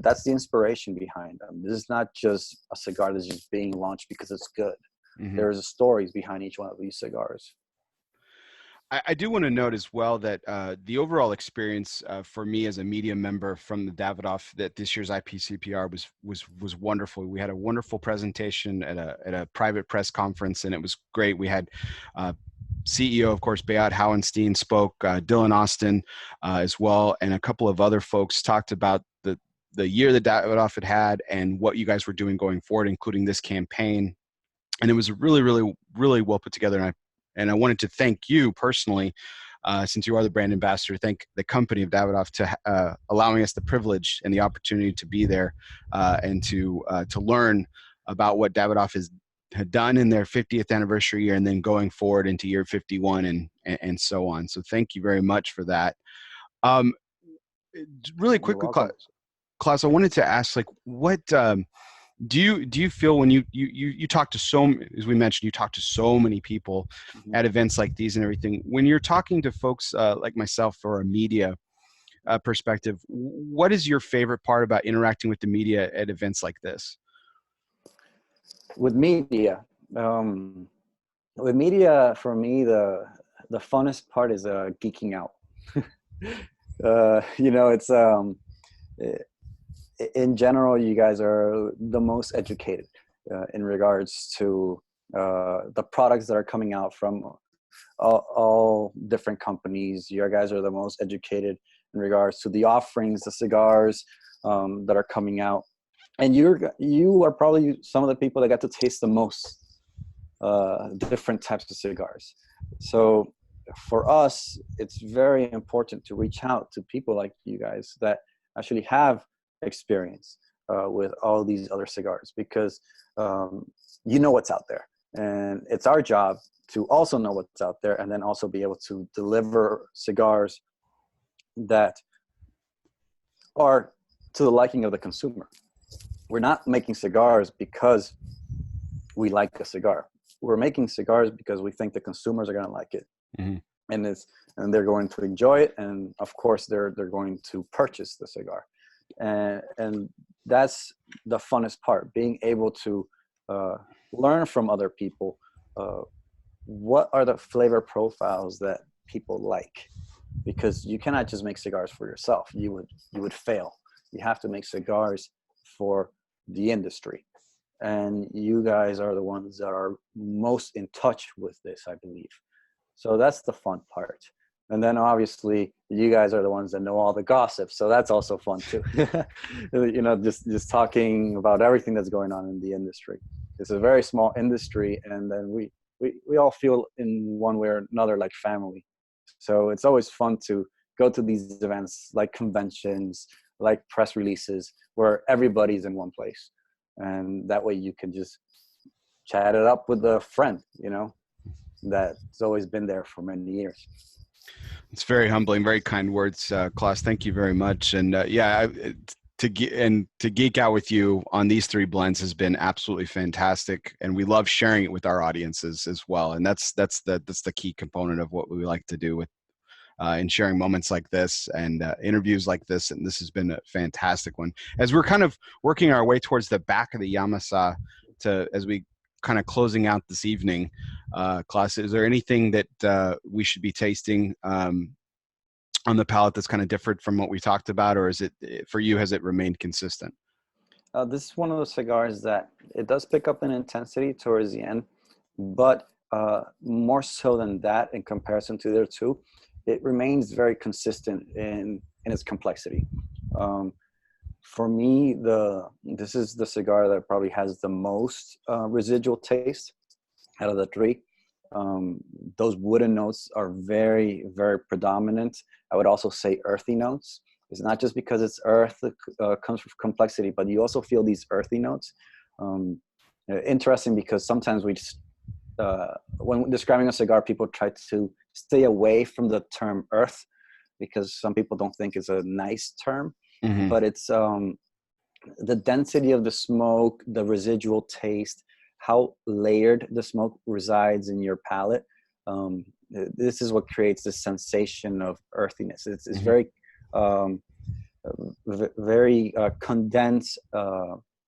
that's the inspiration behind them. This is not just a cigar that's just being launched because it's good. There's stories behind each one of these cigars. I do want to note as well that the overall experience for me as a media member from the Davidoff, that this year's IPCPR was wonderful. We had a wonderful presentation at a private press conference, and it was great. We had CEO, of course, Beat Hauenstein spoke, Dylan Austin as well, and a couple of other folks talked about the year that Davidoff had and what you guys were doing going forward, including this campaign. And it was really, really, really well put together. And I wanted to thank you personally, since you are the brand ambassador, thank the company of Davidoff to allowing us the privilege and the opportunity to be there and to learn about what Davidoff had done in their 50th anniversary year, and then going forward into year 51 and so on. So thank you very much for that. Really quickly, Klaas, I wanted to ask, like, what do you feel when you talk to as we mentioned, you talk to so many people at events like these and everything, when you're talking to folks like myself or a media perspective, what is your favorite part about interacting with the media at events like this? With media, for me, the funnest part is geeking out. You know, it's in general, you guys are the most educated in regards to the products that are coming out from all different companies. You guys are the most educated in regards to the offerings, the cigars that are coming out. And you are probably some of the people that got to taste the most different types of cigars. So for us, it's very important to reach out to people like you guys that actually have experience with all these other cigars, because you know what's out there. And it's our job to also know what's out there, and then also be able to deliver cigars that are to the liking of the consumer. We're not making cigars because we like a cigar. We're making cigars because we think the consumers are going to like it. Mm-hmm. And they're going to enjoy it, and of course they're going to purchase the cigar. And that's the funnest part, being able to learn from other people. What are the flavor profiles that people like? Because you cannot just make cigars for yourself. You would fail. You have to make cigars for the industry. And you guys are the ones that are most in touch with this, I believe. So that's the fun part. And then obviously you guys are the ones that know all the gossip. So that's also fun too. You know, just talking about everything that's going on in the industry. It's a very small industry, and then we all feel in one way or another like family. So it's always fun to go to these events like conventions, like press releases, where everybody's in one place. And that way you can just chat it up with a friend, you know, that's always been there for many years. It's very humbling, very kind words, Klaas. Thank you very much. And to geek out with you on these three blends has been absolutely fantastic, and we love sharing it with our audiences as well. And that's the key component of what we like to do with in sharing moments like this and interviews like this. And this has been a fantastic one. As we're kind of working our way towards the back of the Yamasa, as we kind of closing out this evening, Klaas, is there anything that we should be tasting on the palate that's kind of different from what we talked about, or is it, for you, has it remained consistent? This is one of those cigars that it does pick up in intensity towards the end, but more so than that, in comparison to the other two, it remains very consistent in its complexity. For me, this is the cigar that probably has the most residual taste out of the three. Those wooden notes are very, very predominant. I would also say earthy notes. It's not just because it's earth that comes from complexity, but you also feel these earthy notes. Interesting, because sometimes we just, when describing a cigar, people try to stay away from the term earth, because some people don't think it's a nice term. Mm-hmm. But it's the density of the smoke, the residual taste, how layered the smoke resides in your palate. This is what creates this sensation of earthiness. It's mm-hmm. very condensed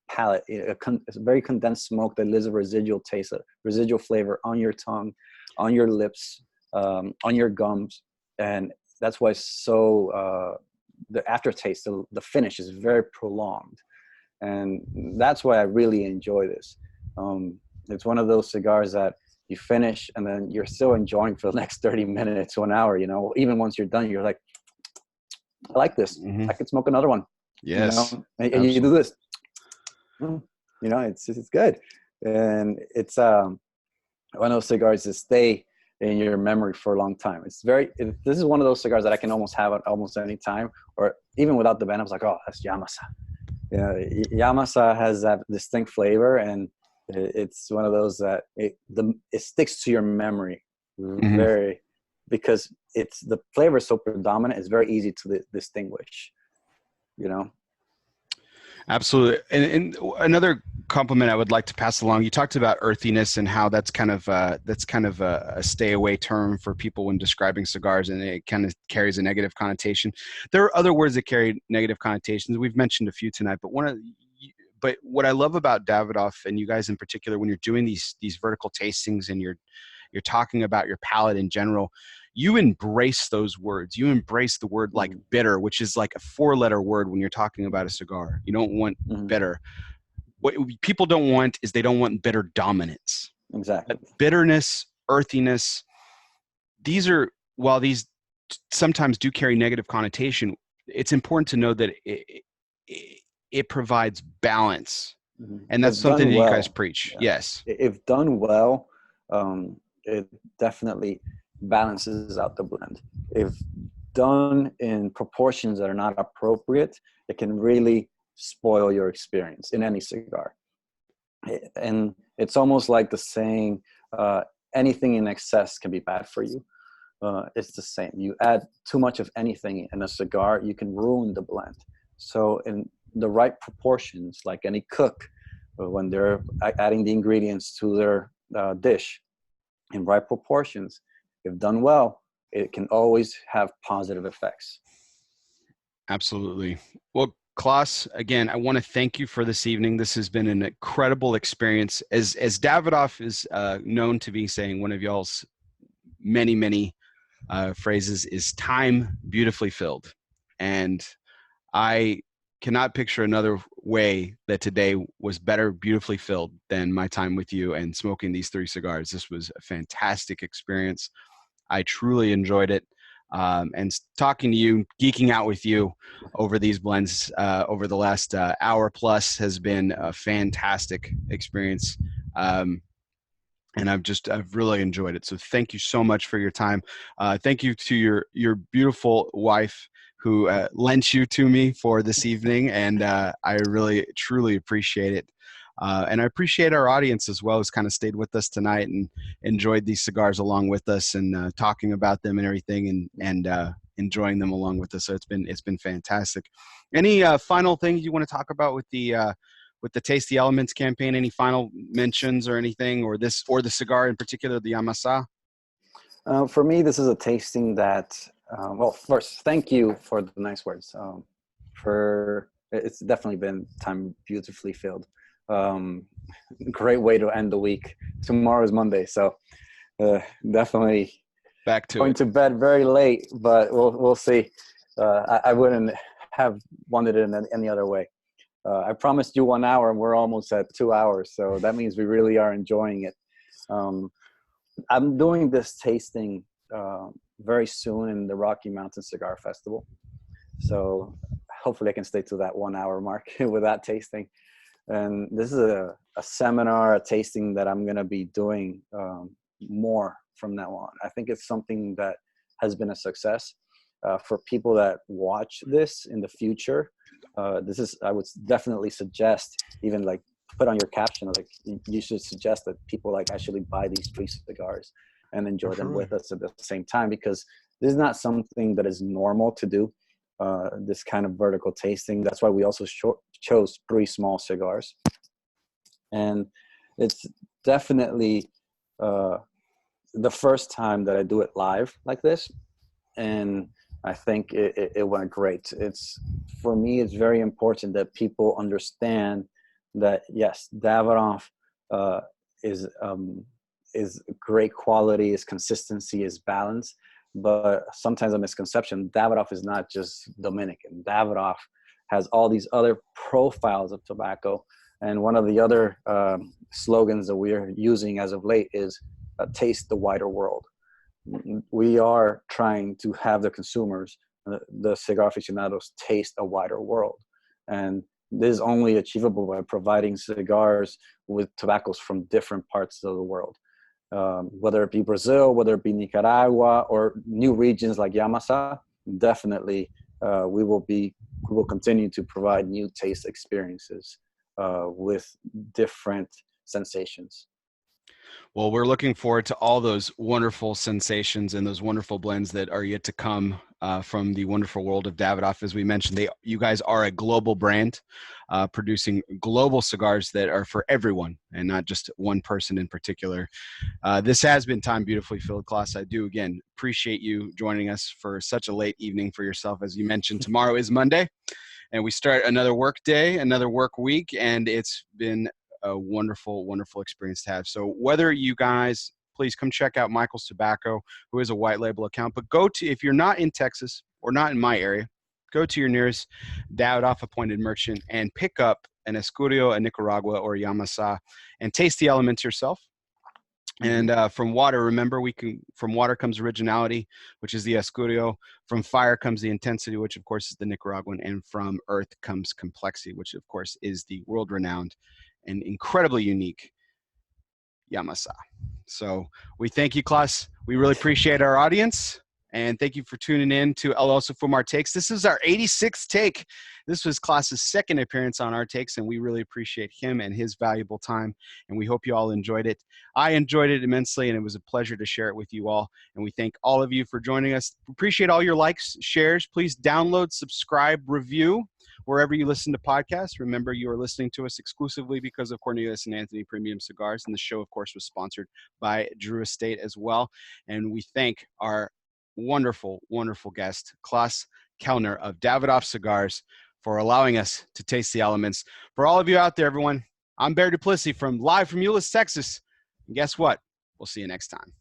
palate. It's a very condensed smoke that leaves a residual taste, a residual flavor on your tongue, on your lips, on your gums. And that's why it's so, the aftertaste, the finish is very prolonged. And that's why I really enjoy this. It's one of those cigars that you finish and then you're still enjoying for the next 30 minutes to an hour, you know. Even once you're done, you're like, I like this. Mm-hmm. I could smoke another one. Yes. You know? And you do this. You know, it's good. And it's one of those cigars that stay in your memory for a long time. This is one of those cigars that I can almost have at almost any time, or even without the band, I was like, oh, that's Yamasa. Yeah, Yamasa has that distinct flavor, and it's one of those that it sticks to your memory mm-hmm. very, because the flavor is so predominant. It's very easy to distinguish, you know. Absolutely. And another compliment I would like to pass along, you talked about earthiness and how that's kind of a stay away term for people when describing cigars, and it kind of carries a negative connotation. There are other words that carry negative connotations. We've mentioned a few tonight, but what I love about Davidoff, and you guys in particular, when you're doing these vertical tastings and you're talking about your palate in general, you embrace those words. You embrace the word like bitter, which is like a 4-letter word when you're talking about a cigar. You don't want bitter. What people don't want is they don't want bitter dominance. Exactly. But bitterness, earthiness, while these sometimes do carry negative connotation, it's important to know that it provides balance. Mm-hmm. And that's something that you guys preach. Yeah. Yes. If done well, it definitely balances out the blend. If done in proportions that are not appropriate, it can really spoil your experience in any cigar. And it's almost like the saying, anything in excess can be bad for you. It's the same. You add too much of anything in a cigar, you can ruin the blend. So in the right proportions, like any cook, when they're adding the ingredients to their dish in right proportions, if done well, it can always have positive effects. Absolutely. Well, Klaas, again, I want to thank you for this evening. This has been an incredible experience. As Davidoff is known to be saying, one of y'all's many phrases is time beautifully filled. And I cannot picture another way that today was better beautifully filled than my time with you and smoking these 3 cigars. This was a fantastic experience. I truly enjoyed it. And talking to you, geeking out with you over these blends over the last hour plus has been a fantastic experience. And I've really enjoyed it. So thank you so much for your time. Thank you to your beautiful wife who lent you to me for this evening. And I really, truly appreciate it. And I appreciate our audience as well, who's kind of stayed with us tonight and enjoyed these cigars along with us and talking about them and everything and enjoying them along with us. So it's been fantastic. Any final things you want to talk about with the Taste the Elements campaign? Any final mentions or anything, or the cigar in particular, the Yamasa? For me, this is a tasting that, well, first, thank you for the nice words. It's definitely been time beautifully filled. Great way to end the week. Tomorrow is Monday, so definitely back to going it. to bed very late, but we'll see. I wouldn't have wanted it in any other way. I promised you 1 hour, and we're almost at 2 hours, so that means we really are enjoying it. I'm doing this tasting very soon in the Rocky Mountain Cigar Festival, so hopefully I can stay to that 1 hour mark with that tasting. And this is a seminar, a tasting that I'm going to be doing more from now on. I think it's something that has been a success for people that watch this in the future. I would definitely suggest, even like put on your caption, like you should suggest that people like actually buy these 3 cigars and enjoy them with us at the same time, because this is not something that is normal to do. This kind of vertical tasting. That's why we also chose 3 small cigars. And it's definitely the first time that I do it live like this. And I think it went great. For me, it's very important that people understand that, yes, Davidoff is great quality, is consistency, is balance. But sometimes a misconception, Davidoff is not just Dominican. Davidoff has all these other profiles of tobacco. And one of the other slogans that we're using as of late is taste the wider world. We are trying to have the consumers, the cigar aficionados, taste a wider world. And this is only achievable by providing cigars with tobaccos from different parts of the world. Whether it be Brazil, whether it be Nicaragua, or new regions like Yamasa, definitely we will continue to provide new taste experiences with different sensations. Well, we're looking forward to all those wonderful sensations and those wonderful blends that are yet to come from the wonderful world of Davidoff. As we mentioned, you guys are a global brand producing global cigars that are for everyone and not just one person in particular. This has been time beautifully filled, Klaas. I do, again, appreciate you joining us for such a late evening for yourself. As you mentioned, tomorrow is Monday, and we start another work day, another work week, and it's been a wonderful, wonderful experience to have. So whether you guys, please come check out Michael's Tobacco, who is a white label account, but if you're not in Texas or not in my area, go to your nearest Davidoff appointed merchant and pick up an Escurio, a Nicaragua, or a Yamasa and taste the elements yourself. And from water, remember, from water comes originality, which is the Escurio. From fire comes the intensity, which of course is the Nicaraguan. And from earth comes complexity, which of course is the world-renowned and incredibly unique Yamasa. So we thank you, Klaas. We really appreciate our audience. And thank you for tuning in to El Oso Fumar Takes. This is our 86th take. This was Klaas's second appearance on our takes, and we really appreciate him and his valuable time. And we hope you all enjoyed it. I enjoyed it immensely, and it was a pleasure to share it with you all. And we thank all of you for joining us. Appreciate all your likes, shares. Please download, subscribe, review wherever you listen to podcasts. Remember, you are listening to us exclusively because of Cornelius and Anthony Premium Cigars. And the show, of course, was sponsored by Drew Estate as well. And we thank our wonderful, wonderful guest, Klaas Kelner of Davidoff Cigars, for allowing us to taste the elements. For all of you out there, everyone, I'm Bear Duplessis live from Euless, Texas. And guess what? We'll see you next time.